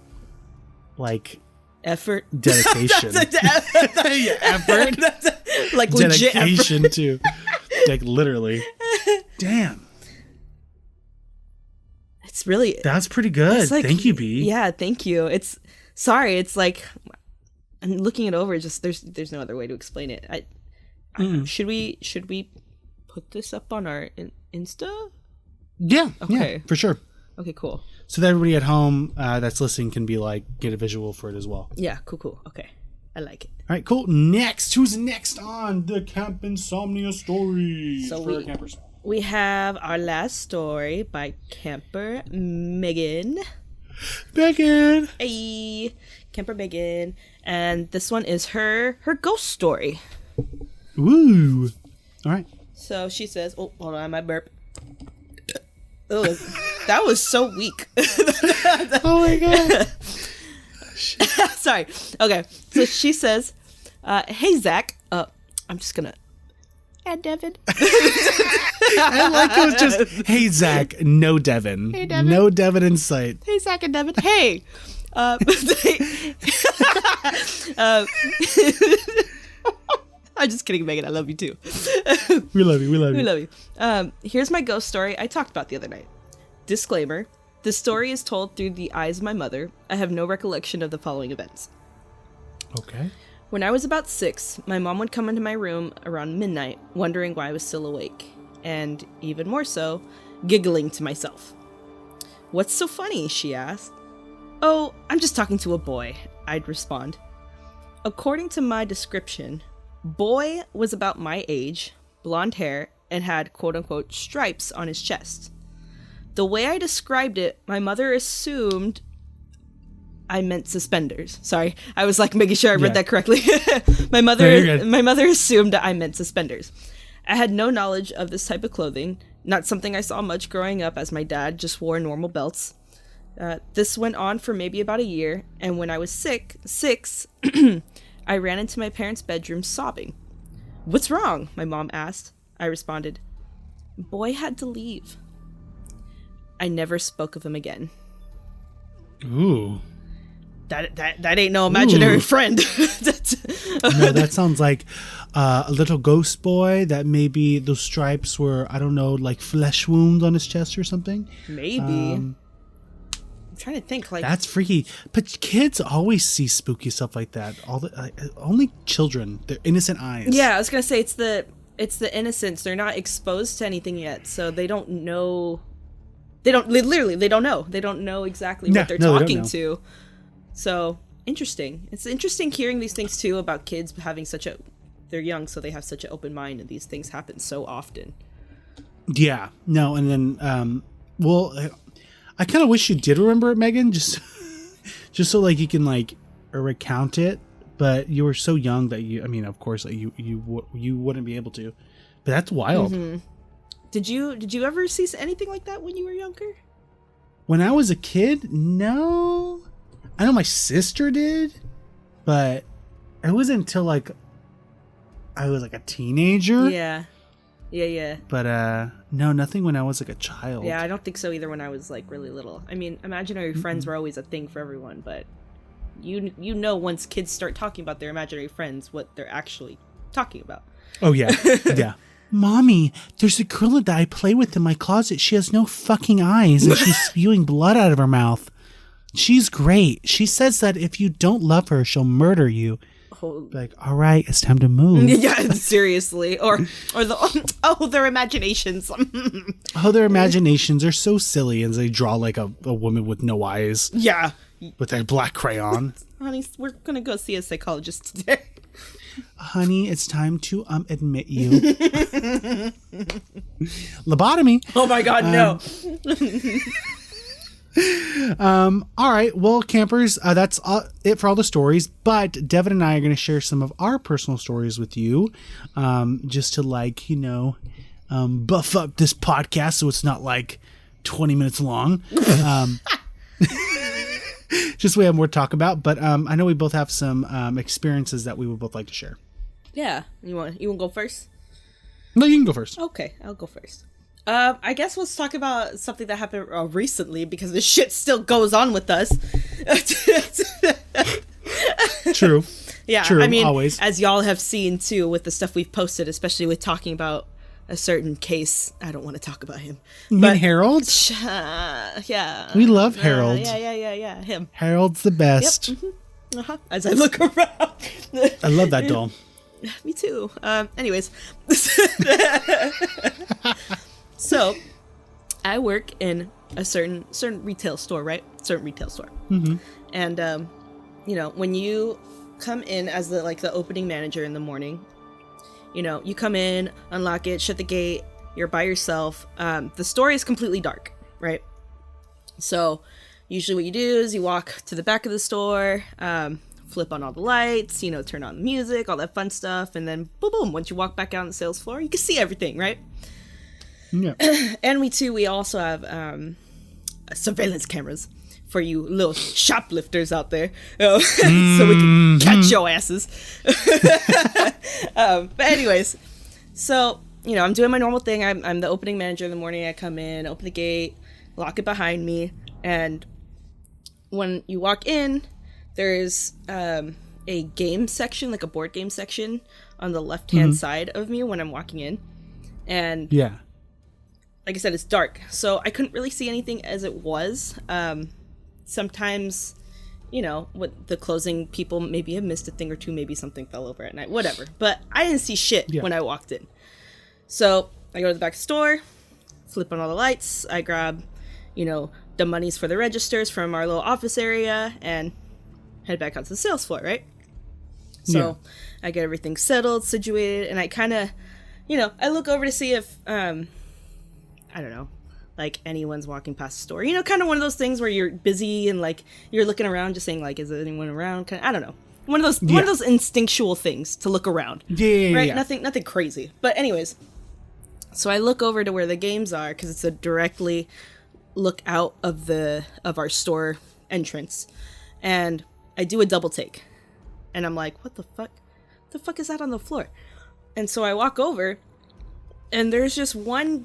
like... effort. Dedication. Yeah, effort. Like, legit dedication, effort. Too. Like, literally. Damn. It's really... That's pretty good. Like, thank you, B. Yeah, thank you. It's... Sorry, it's like... I'm looking it over, just... There's no other way to explain it. I should we put this up on our Insta? Yeah. Okay. Yeah, for sure. Okay, cool. So that everybody at home that's listening can be like, get a visual for it as well. Yeah, cool. Okay. I like it. All right, cool. Next. Who's next on the Camp Insomnia story? So we have our last story by camper Megan. Hey, camper Megan. And this one is her ghost story. Woo. All right. So she says, oh, hold on, my burp. Oh, that was so weak. Oh my god. Sorry. Okay. So she says, hey, Zach. I'm just going to add Devon. I like it was just, hey, Zach, no Devon. Hey, Devon. No Devon in sight. Hey, Zach and Devon. Hey. I'm just kidding, Megan. I love you too. We love you. Here's my ghost story I talked about the other night. Disclaimer. This story is told through the eyes of my mother. I have no recollection of the following events. Okay. When I was about 6, my mom would come into my room around midnight, wondering why I was still awake. And even more so, giggling to myself. What's so funny? She asked. Oh, I'm just talking to a boy, I'd respond. According to my description, boy was about my age, blonde hair, and had quote-unquote stripes on his chest. The way I described it, my mother assumed I meant suspenders. Sorry, I was like making sure I read that correctly. My mother assumed I meant suspenders. I had no knowledge of this type of clothing, not something I saw much growing up, as my dad just wore normal belts. This went on for maybe about a year, and when I was six, I ran into my parents' bedroom sobbing. What's wrong? My mom asked. I responded, boy had to leave. I never spoke of him again. Ooh. That ain't no imaginary friend. No, that sounds like a little ghost boy that maybe those stripes were, I don't know, like flesh wounds on his chest or something. Maybe. I'm trying to think. Like, that's freaky. But kids always see spooky stuff like that. Only children, their innocent eyes. Yeah, I was gonna say it's the innocence. They're not exposed to anything yet, so they don't know. They don't know. They don't know exactly what they're talking to. So interesting. It's interesting hearing these things too about kids having they're young, so they have such an open mind, and these things happen so often. Yeah. No, and then I kind of wish you did remember it, Megan, just so like you can like recount it, but you were so young that of course like, you wouldn't be able to. But that's wild. Mm-hmm. Did you ever see anything like that when you were younger? When I was a kid, no. I know my sister did, but it wasn't until like I was like a teenager. Yeah. But no, nothing when I was like a child. Yeah, I don't think so either when I was like really little. I mean, imaginary friends were always a thing for everyone, but you know once kids start talking about their imaginary friends, what they're actually talking about. Oh yeah. Yeah. Mommy, there's a gorilla that I play with in my closet. She has no fucking eyes and she's spewing blood out of her mouth. She's great. She says that if you don't love her, she'll murder you. Like, all right, it's time to move. Yeah, seriously. Or their imaginations. Their imaginations are so silly, and they draw like a woman with no eyes. Yeah. With a black crayon. Honey, we're gonna go see a psychologist today. Honey, it's time to admit you. Lobotomy. Oh my God, no. All right, well, campers, that's it for all the stories, but Devin and I are going to share some of our personal stories with you, just to like, buff up this podcast so it's not like 20 minutes long. Just so we have more to talk about, but I know we both have some experiences that we would both like to share. Yeah. You want to go first? No, you can go first. Okay, I'll go first. I guess let's talk about something that happened recently, because this shit still goes on with us. True. Yeah, True, I mean, always. As y'all have seen too with the stuff we've posted, especially with talking about a certain case. I don't want to talk about him. You mean Harold? Yeah. We love Harold. Yeah, him. Harold's the best. Yep. Mm-hmm. Uh-huh. As I look around. I love that doll. Me too. Anyways. So, I work in a certain retail store, right? Certain retail store. Mm-hmm. And, when you come in as the opening manager in the morning, you come in, unlock it, shut the gate, you're by yourself. The store is completely dark, right? So, usually what you do is you walk to the back of the store, flip on all the lights, turn on the music, all that fun stuff, and then boom, boom, once you walk back out on the sales floor, you can see everything, right? Yeah. And we also have surveillance cameras for you little shoplifters out there, so we can catch your asses. But anyways, so I'm doing my normal thing. I'm the opening manager in the morning. I come in, open the gate, lock it behind me, and when you walk in, there's a game section, like a board game section, on the left-hand side of me when I'm walking in, and yeah. Like I said, it's dark, so I couldn't really see anything as it was. Sometimes, with the closing, people maybe have missed a thing or two, maybe something fell over at night, whatever. But I didn't see shit when I walked in. So I go to the back of the store, flip on all the lights, I grab, the monies for the registers from our little office area, and head back out to the sales floor, right? So I get everything settled, situated, and I kind of, I look over to see if, I don't know, like anyone's walking past the store. Kind of one of those things where you're busy and like you're looking around, just saying like, is there anyone around? I don't know. One of those instinctual things to look around. Yeah. Right? Nothing crazy. But anyways, so I look over to where the games are, because it's a directly look out of our store entrance, and I do a double take, and I'm like, what the fuck? The fuck is that on the floor? And so I walk over, and there's just one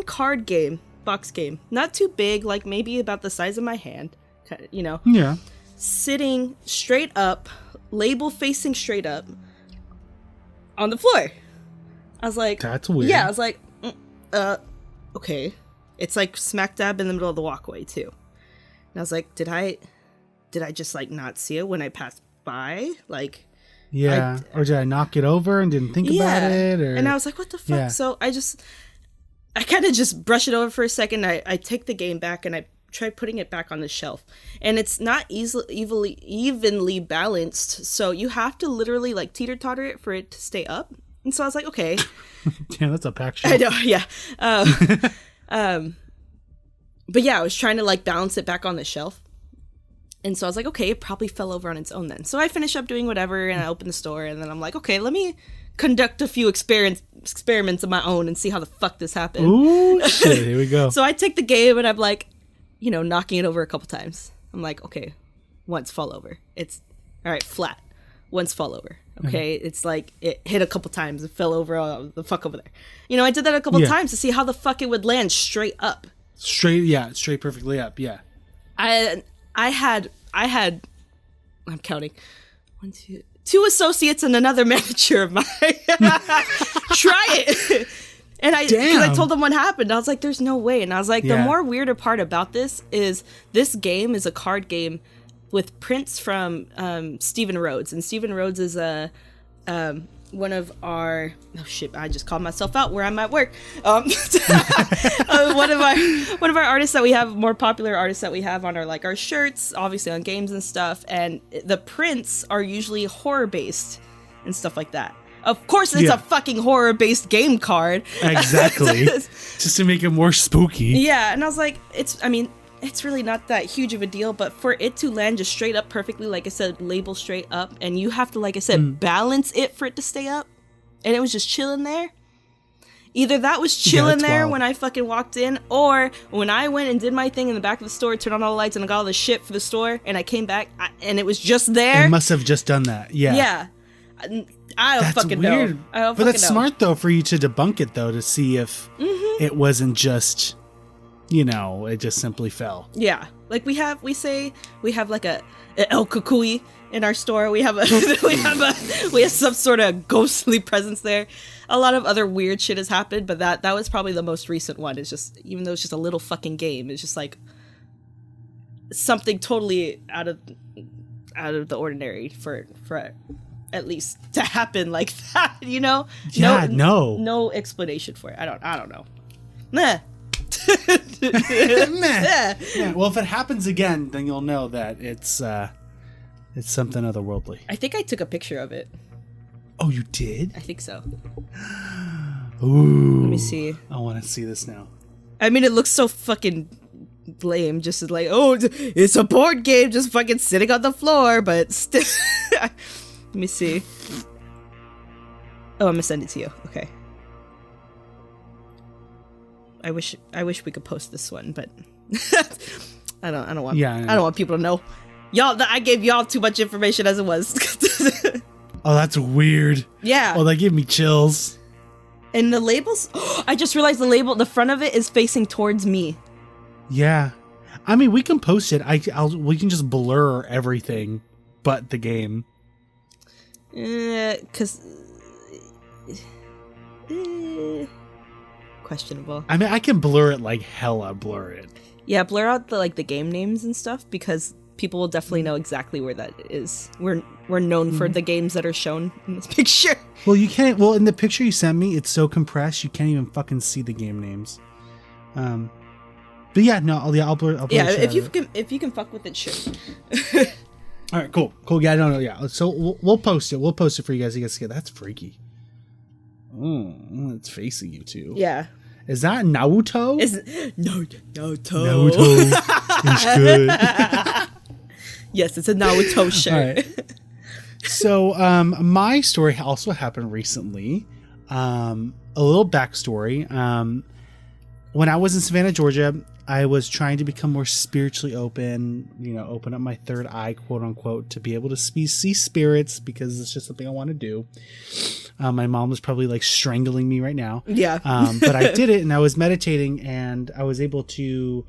card game, box game, not too big, like maybe about the size of my hand, Yeah. sitting straight up, label facing straight up on the floor. I was like, that's weird. Yeah, I was like, okay. It's like smack dab in the middle of the walkway too. And I was like, did I just like not see it when I passed by? Like, yeah, or did I knock it over and didn't think about it? Or... And I was like, what the fuck? Yeah. So I kind of just brush it over for a second. I take the game back and I try putting it back on the shelf, and it's not evenly balanced. So you have to literally like teeter totter it for it to stay up. And so I was like, okay. Damn, that's a pack shelf. I know, yeah. But yeah, I was trying to like balance it back on the shelf. And so I was like, okay, it probably fell over on its own then. So I finish up doing whatever, and I open the store, and then I'm like, okay, let me conduct a few experiments of my own and see how the fuck this happened. Ooh, shit, here we go. So I take the game, and I'm like, knocking it over a couple times. I'm like, okay, once fall over. It's, all right, flat. Once fall over. Okay, it's like, it hit a couple times, it fell over, the fuck over there. I did that a couple times to see how the fuck it would land straight up. Straight perfectly up, yeah. I had I'm counting 2 associates and another manager of mine try it. And because I told them what happened, I was like, there's no way. And I was like, the more weirder part about this is this game is a card game with prints from Stephen Rhodes. And Stephen Rhodes is one of our, oh shit, I just called myself out where I'm at work. One of our artists that we have, more popular artists that we have on our shirts, obviously on games and stuff, and the prints are usually horror based and stuff like that. Of course, it's a fucking horror based game card. Exactly. Just to make it more spooky. Yeah, and I was like, it's really not that huge of a deal, but for it to land just straight up perfectly, like I said, label straight up, and you have to, like I said, balance it for it to stay up, and it was just chilling there. Either that was chilling there when I fucking walked in, or when I went and did my thing in the back of the store, turned on all the lights, and I got all the shit for the store, and I came back, and it was just there. It must have just done that, yeah. Yeah. I don't fucking know. But that's smart, though, for you to debunk it, though, to see if it wasn't just... it just simply fell. Yeah, like we have like a El Kukui in our store. We have some sort of ghostly presence there. A lot of other weird shit has happened, but that was probably the most recent one. It's just, even though it's just a little fucking game, it's just like something totally out of the ordinary for at least to happen like that. Yeah, no explanation for it. I don't know. Nah. Yeah. Well, if it happens again, then you'll know that it's something otherworldly. I think I took a picture of it. Oh, you did? I think so. Ooh. Let me see. I want to see this now. I mean, it looks so fucking lame. Just like, oh, it's a board game, just fucking sitting on the floor. But still, let me see. Oh, I'm gonna send it to you. Okay. I wish we could post this one, but I don't want. Yeah, I don't want people to know. Y'all, I gave y'all too much information as it was. Oh, that's weird. Yeah. Oh, that gave me chills. And the labels. I just realized the front of it is facing towards me. Yeah, I mean, we can post it. We can just blur everything, but the game. Because. Questionable. I mean, I can blur it like hella blur it. Yeah, blur out the game names and stuff, because people will definitely know exactly where that is. We're known for the games that are shown in this picture. Well, you can't. Well, in the picture you sent me, it's so compressed you can't even fucking see the game names. But yeah, no, I'll blur. Yeah, if you can fuck with it, sure. All right, cool. Yeah, no, yeah. So we'll post it. We'll post it for you guys. You guys get that's freaky. Oh, it's facing you too. Yeah. Is that Naruto? Naruto. It's good. Yes, it's a Naruto shirt. All right. So, my story also happened recently. A little backstory. When I was in Savannah, Georgia, I was trying to become more spiritually open, open up my third eye, quote unquote, to be able to see spirits, because it's just something I want to do. My mom was probably like strangling me right now. Yeah. But I did it, and I was meditating, and I was able to,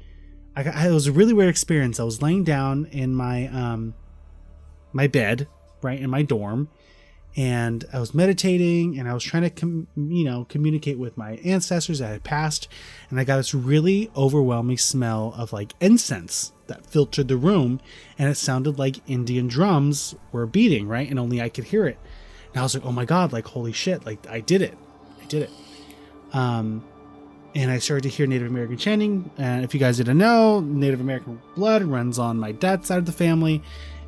it was a really weird experience. I was laying down in my, my bed, right, in my dorm. And I was meditating, and I was trying to, communicate with my ancestors that had passed. And I got this really overwhelming smell of like incense that filtered the room. And it sounded like Indian drums were beating, right? And only I could hear it. And I was like, oh my God, like, holy shit. Like, I did it. And I started to hear Native American chanting. And if you guys didn't know, Native American blood runs on my dad's side of the family.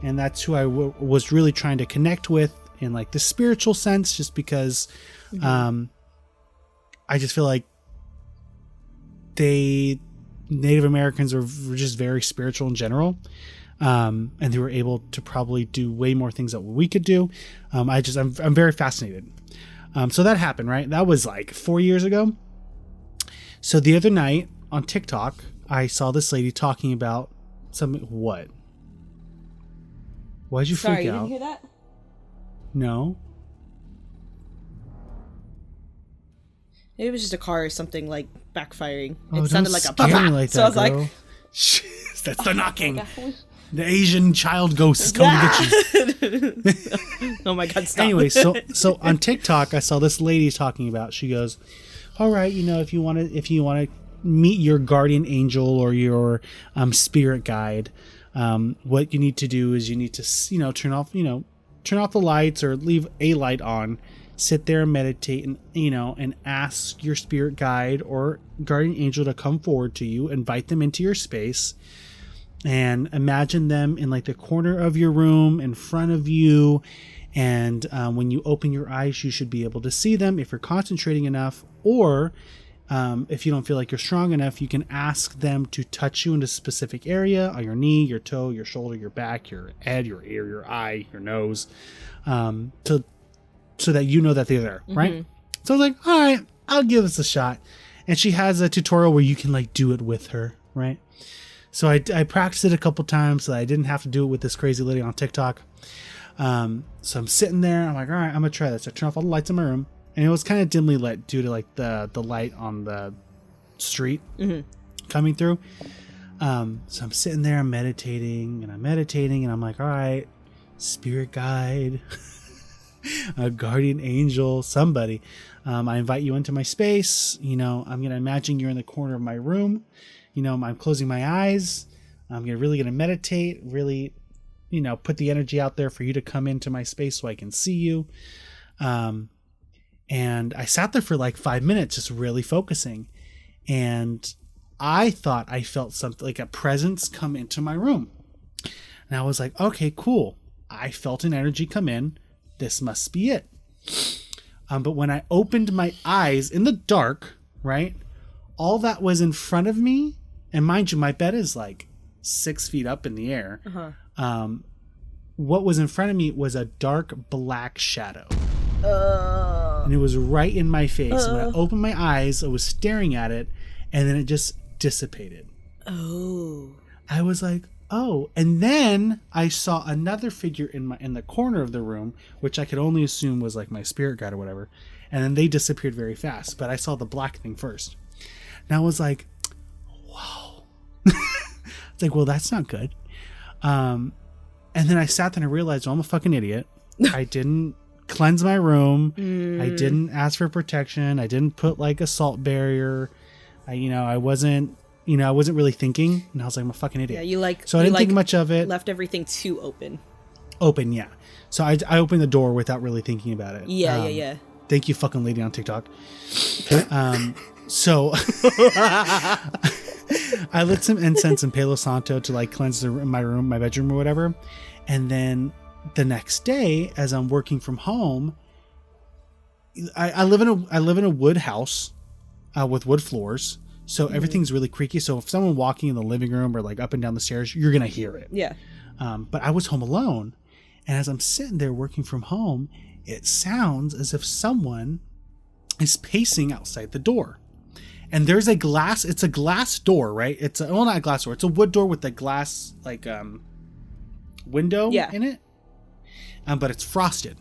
And that's who I was really trying to connect with in like the spiritual sense, just because I just feel like Native Americans were just very spiritual in general. And they were able to probably do way more things that we could do. I'm very fascinated. So that happened, right? That was like 4 years ago. So the other night on TikTok, I saw this lady talking about something. What? Why'd you freak out? Sorry, you didn't hear that? No. Maybe it was just a car or something like backfiring. Oh, it sounded like a pop. Like so that, I was girl. Like, that's the knocking. The Asian child ghost is coming to get you. Oh my God, stop. Anyway, so on TikTok, I saw this lady talking about, she goes, all right, if you want to meet your guardian angel or your spirit guide, what you need to do is you need to, turn off the lights or leave a light on, sit there and meditate and ask your spirit guide or guardian angel to come forward to you, invite them into your space, and imagine them in like the corner of your room in front of you. And when you open your eyes, you should be able to see them if you're concentrating enough, or if you don't feel like you're strong enough, you can ask them to touch you in a specific area on your knee, your toe, your shoulder, your back, your head, your ear, your eye, your nose, so that you know that they're there, right? So I was like, all right, I'll give this a shot. And she has a tutorial where you can like do it with her, right? So I practiced it a couple times so that I didn't have to do it with this crazy lady on TikTok. So I'm sitting there, I'm like, all right, I'm gonna try this. I turn off all the lights in my room. And it was kind of dimly lit due to like the light on the street coming through. So I'm sitting there, I'm meditating, and I'm like, all right, spirit guide, a guardian angel, somebody. I invite you into my space. I'm going to imagine you're in the corner of my room. I'm closing my eyes. I'm really going to meditate, really, put the energy out there for you to come into my space so I can see you. And I sat there for like 5 minutes, just really focusing. And I thought I felt something like a presence come into my room. And I was like, okay, cool. I felt an energy come in. This must be it. But when I opened my eyes in the dark, right, all that was in front of me, and mind you, my bed is like 6 feet up in the air. What was in front of me was a dark black shadow. And it was right in my face. And when I opened my eyes, I was staring at it, and then it just dissipated. I was like, oh. And then I saw another figure in the corner of the room, which I could only assume was like my spirit guide or whatever. And then they disappeared very fast. But I saw the black thing first. And I was like, whoa. It's like, well, that's not good. And then I sat there and I realized, well, I'm a fucking idiot. I didn't cleanse my room. I didn't ask for protection. I didn't put like a salt barrier. I wasn't really thinking, and I was like, I'm a fucking idiot. Yeah, I didn't think much of it. Left everything too open. Yeah. So I opened the door without really thinking about it. Yeah. Thank you, fucking lady on TikTok. So I lit some incense and Palo Santo to like cleanse my bedroom or whatever. And then the next day, as I'm working from home, I live in a wood house with wood floors, so everything's really creaky. So if someone walking in the living room or like up and down the stairs, you're gonna hear it. Yeah. But I was home alone, and as I'm sitting there working from home, it sounds as if someone is pacing outside the door. And there's it's a glass door, right? Not a glass door. It's a wood door with a glass like window in it. But it's frosted.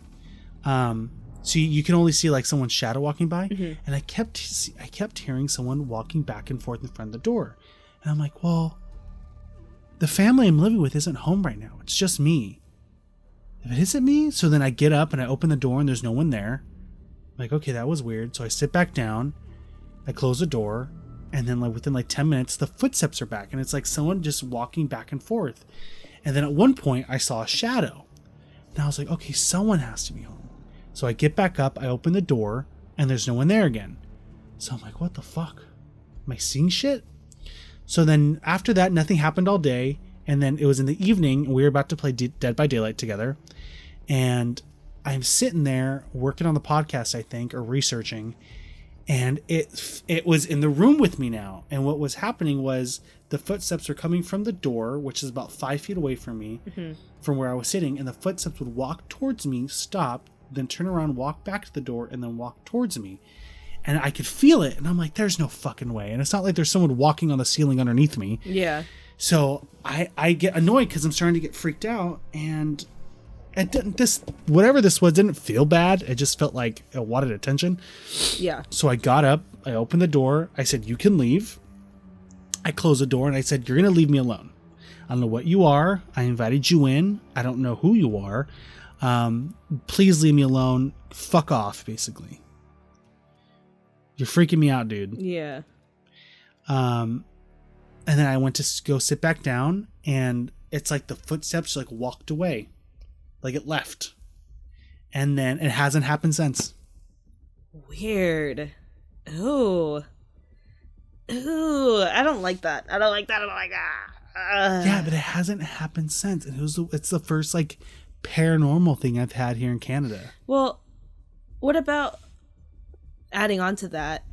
So you can only see like someone's shadow walking by. And I kept hearing someone walking back and forth in front of the door. And I'm like, well, the family I'm living with isn't home right now. It's just me. if it isn't me. So then I get up and I open the door and there's no one there. I'm like, okay, that was weird. So I sit back down, I close the door, and then like within like 10 minutes, the footsteps are back, and it's like someone just walking back and forth. And then at one point I saw a shadow, and I was like, okay, someone has to be home. So I get back up, I open the door, and there's no one there again. So I'm like, what the fuck? Am I seeing shit? So then after that, nothing happened all day. And then it was in the evening, and we were about to play Dead by Daylight together. And I'm sitting there working on the podcast, I think, or researching. And it was in the room with me now. And what was happening was the footsteps were coming from the door, which is about 5 feet away from me, from where I was sitting. And the footsteps would walk towards me, stop, then turn around, walk back to the door, and then walk towards me. And I could feel it. And I'm like, there's no fucking way. And it's not like there's someone walking on the ceiling underneath me. Yeah. So I get annoyed because I'm starting to get freaked out, and it didn't, whatever this was didn't feel bad. It just felt like it wanted attention. Yeah. So I got up, I opened the door, I said, you can leave. I closed the door and I said, you're going to leave me alone. I don't know what you are. I invited you in. I don't know who you are. Please leave me alone. Fuck off, basically. You're freaking me out, dude. Yeah. And then I went to go sit back down, and it's like the footsteps like walked away, like it left, and then it hasn't happened since. Weird. Ooh, I don't like that. I don't like that. Yeah, but it hasn't happened since, and it's the first like paranormal thing I've had here in Canada. Well, what about adding on to that?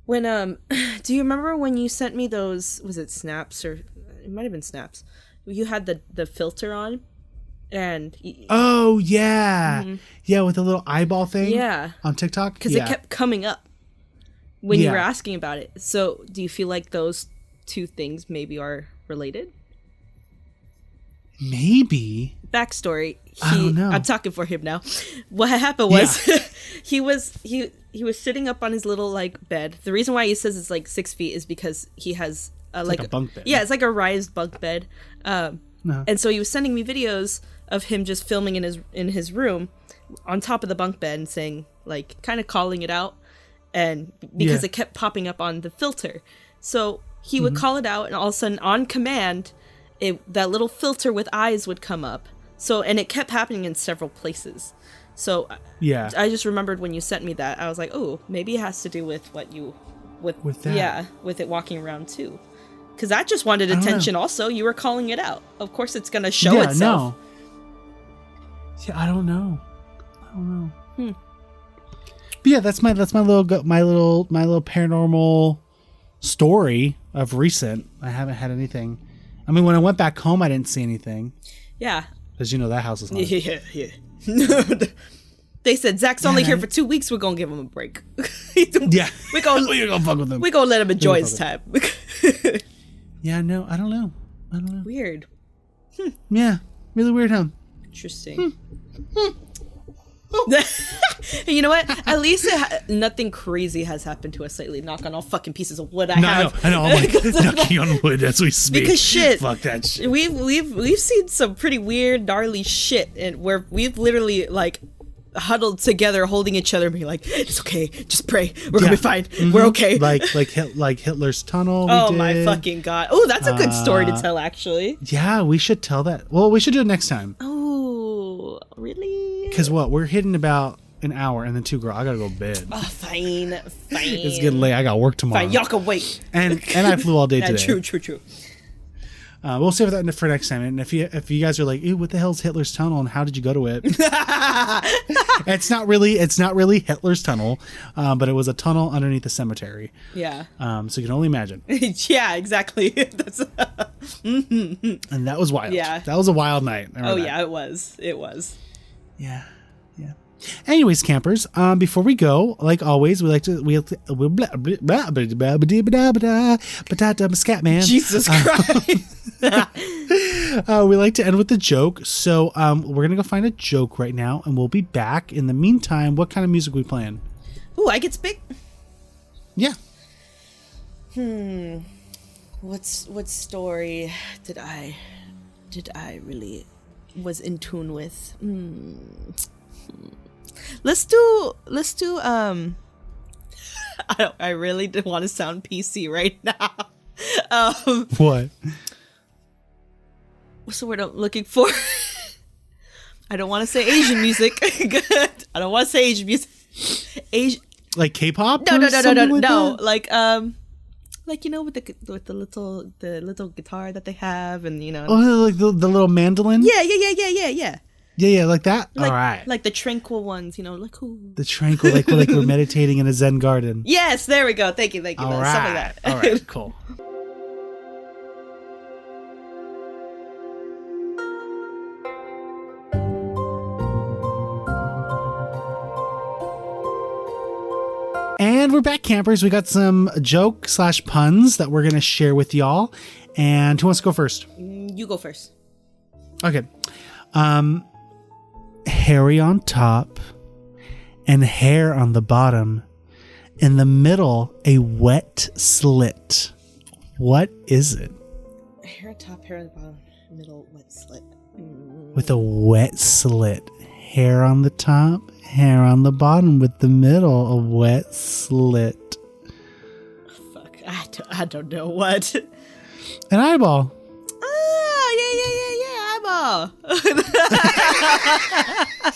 When do you remember when you sent me those, was it snaps, or it might have been snaps, you had the filter on, and oh yeah, yeah, with the little eyeball thing, on TikTok, because it kept coming up when you were asking about it. So do you feel like those two things maybe are related? Maybe. Backstory. I don't know. I'm talking for him now. What happened was he was sitting up on his little like bed. The reason why he says it's like 6 feet is because he has like a bunk bed. Yeah, it's like a raised bunk bed. And so he was sending me videos of him just filming in his room on top of the bunk bed and saying, like, kind of calling it out, and because it kept popping up on the filter. So he would call it out, and all of a sudden on command, that little filter with eyes would come up. So, and it kept happening in several places. So I just remembered when you sent me that, I was like, oh, maybe it has to do with what you, with that. Yeah, with it walking around too. Because that just wanted attention also. You were calling it out. Of course it's going to show itself. No. Yeah, I don't know. But yeah, that's my little paranormal story of recent. I haven't had anything. I mean, when I went back home, I didn't see anything. Yeah. Because you know that house is haunted. Yeah. They said Zach's only here for 2 weeks. We're gonna give him a break. We're gonna fuck with him. We're gonna let him enjoy his time. Yeah, no, I don't know. Weird. Yeah, really weird, huh? Interesting. You know what? At least nothing crazy has happened to us lately. Knock on all fucking pieces of wood. I know. I'm like knocking on wood as we speak. Because shit, fuck that shit. We've seen some pretty weird, gnarly shit, and where we've literally like huddled together, holding each other, and being like, "It's okay, just pray. We're gonna be fine. We're okay." Like Hitler's tunnel. Oh my fucking god! Oh, that's a good story to tell, actually. Yeah, we should tell that. Well, we should do it next time. Oh, really? Because we're hitting about an hour, and then I gotta go to bed. Oh, fine. It's getting late. I got work tomorrow. Fine, y'all can wait. And I flew all day today. True. We'll save that for next time. And if you guys are like, "Ew, what the hell's Hitler's tunnel? And how did you go to it?" It's not really Hitler's tunnel, but it was a tunnel underneath the cemetery. Yeah. So you can only imagine. Yeah, exactly. That's. And that was wild. Yeah. That was a wild night. Yeah, it was. Yeah. Anyways, campers, before we go, like always, we scat man. Jesus Christ. We like to end with a joke. So we're gonna go find a joke right now, and we'll be back. In the meantime, what kind of music are we playing? Ooh, I get speak. Yeah. What story did I really was in tune with. Let's do I really did want to sound PC right now. What? What's the word I'm looking for? I don't want to say Asian music. Good. I don't want to say Asian music. Like K-pop? No. Like Like with the little guitar that they have, and Oh, like the little mandolin. Yeah. Yeah, like that. Like, all right. Like the tranquil ones, like who? The tranquil, like we're meditating in a Zen garden. Yes, there we go. Thank you. All right. Stuff like that. All right, cool. And we're back, campers. We got some joke/puns that we're going to share with y'all. And who wants to go first? You go first. Okay. Hairy on top and hair on the bottom. In the middle, a wet slit. What is it? Hair on top, hair on the bottom, middle, wet slit. With a wet slit. Hair on the top, hair on the bottom, with the middle, a wet slit. Fuck, I don't know what. An eyeball. Oh, yeah, eyeball.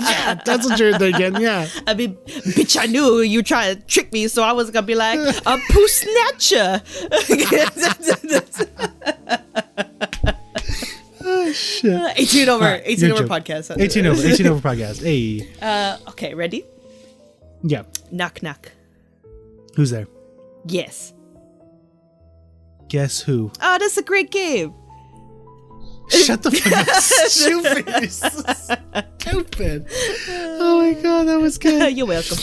Yeah, that's what you're thinking, yeah. I mean, bitch, I knew you were trying to trick me, so I was gonna be like, a poo snatcher. Oh, shit. 18 over, Right, 18 over joke. podcast. 18 over podcast. Hey. Okay, ready? Yeah. Knock, knock. Who's there? Yes. Guess who? Oh, that's a great game. Shut the fuck up. Stupid. Stupid. Oh my god, that was good. You're welcome.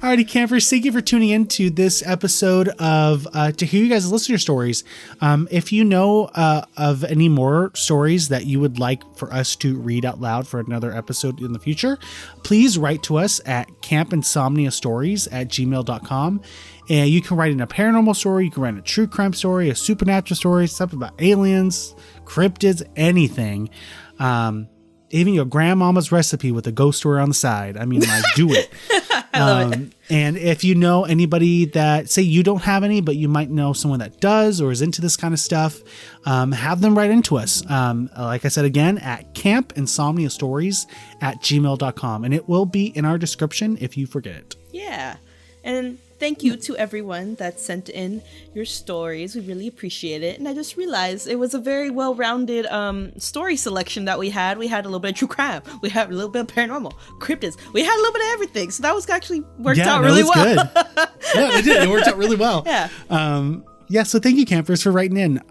Alrighty, campers, thank you for tuning in to this episode of to hear you guys' listener stories. If you know of any more stories that you would like for us to read out loud for another episode in the future, please write to us at campinsomniastories@gmail.com. And you can write in a paranormal story, you can write a true crime story, a supernatural story, something about aliens, cryptids, anything. Even your grandmama's recipe with a ghost story on the side. I mean, like, do it. I love it. And if you know anybody that, say you don't have any, but you might know someone that does or is into this kind of stuff, have them write into us. Like I said again, at campinsomniastories@gmail.com. And it will be in our description if you forget it. Yeah. And thank you to everyone that sent in your stories. We really appreciate it. And I just realized it was a very well-rounded story selection that we had. We had a little bit of true crime. We had a little bit of paranormal, cryptids. We had a little bit of everything. So that was actually worked out really well. Good. Yeah, it did. It worked out really well. Yeah. Yeah, so thank you, campers, for writing in.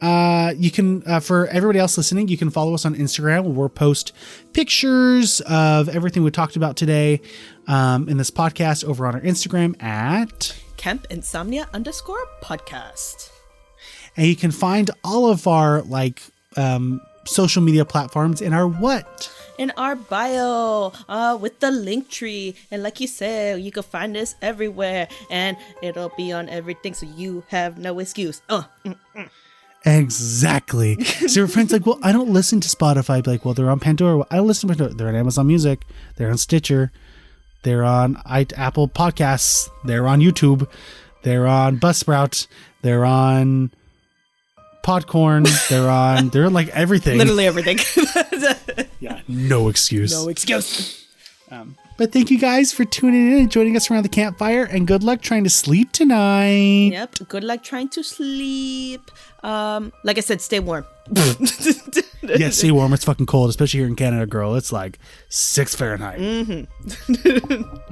You can, for everybody else listening, you can follow us on Instagram, where we'll post pictures of everything we talked about today in this podcast over on our Instagram at campinsomnia_podcast. And you can find all of our social media platforms in our what? In our bio, with the link tree. And like you said, you can find us everywhere, and it'll be on everything, so you have no excuse. Exactly. So your friends like, well, I don't listen to Spotify. I'd be like, well, they're on Pandora. Well, I don't listen to Pandora. They're on Amazon Music. They're on Stitcher. They're on Apple Podcasts. They're on YouTube. They're on Buzzsprout. They're on Podcorn. They're on like everything. Literally everything. Yeah, no excuse. No excuse. But thank you guys for tuning in and joining us around the campfire, and good luck trying to sleep tonight. Yep, good luck trying to sleep. Like I said, stay warm. Yeah, stay warm. It's fucking cold, especially here in Canada, girl. It's like 6 Fahrenheit.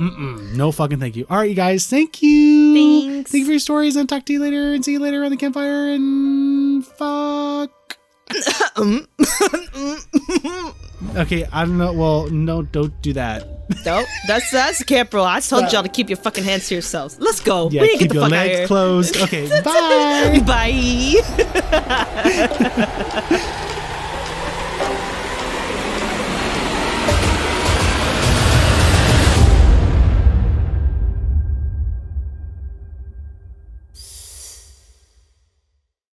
No fucking thank you. All right, you guys. Thank you. Thanks. Thank you for your stories, and talk to you later, and see you later on the campfire, and fuck. Okay, I don't know. Well, no, don't do that. Nope, that's camp rule. I told y'all to keep your fucking hands to yourselves. Let's go. Yeah, We need to keep get the your fuck out of legs here. closed. Okay, bye. Bye.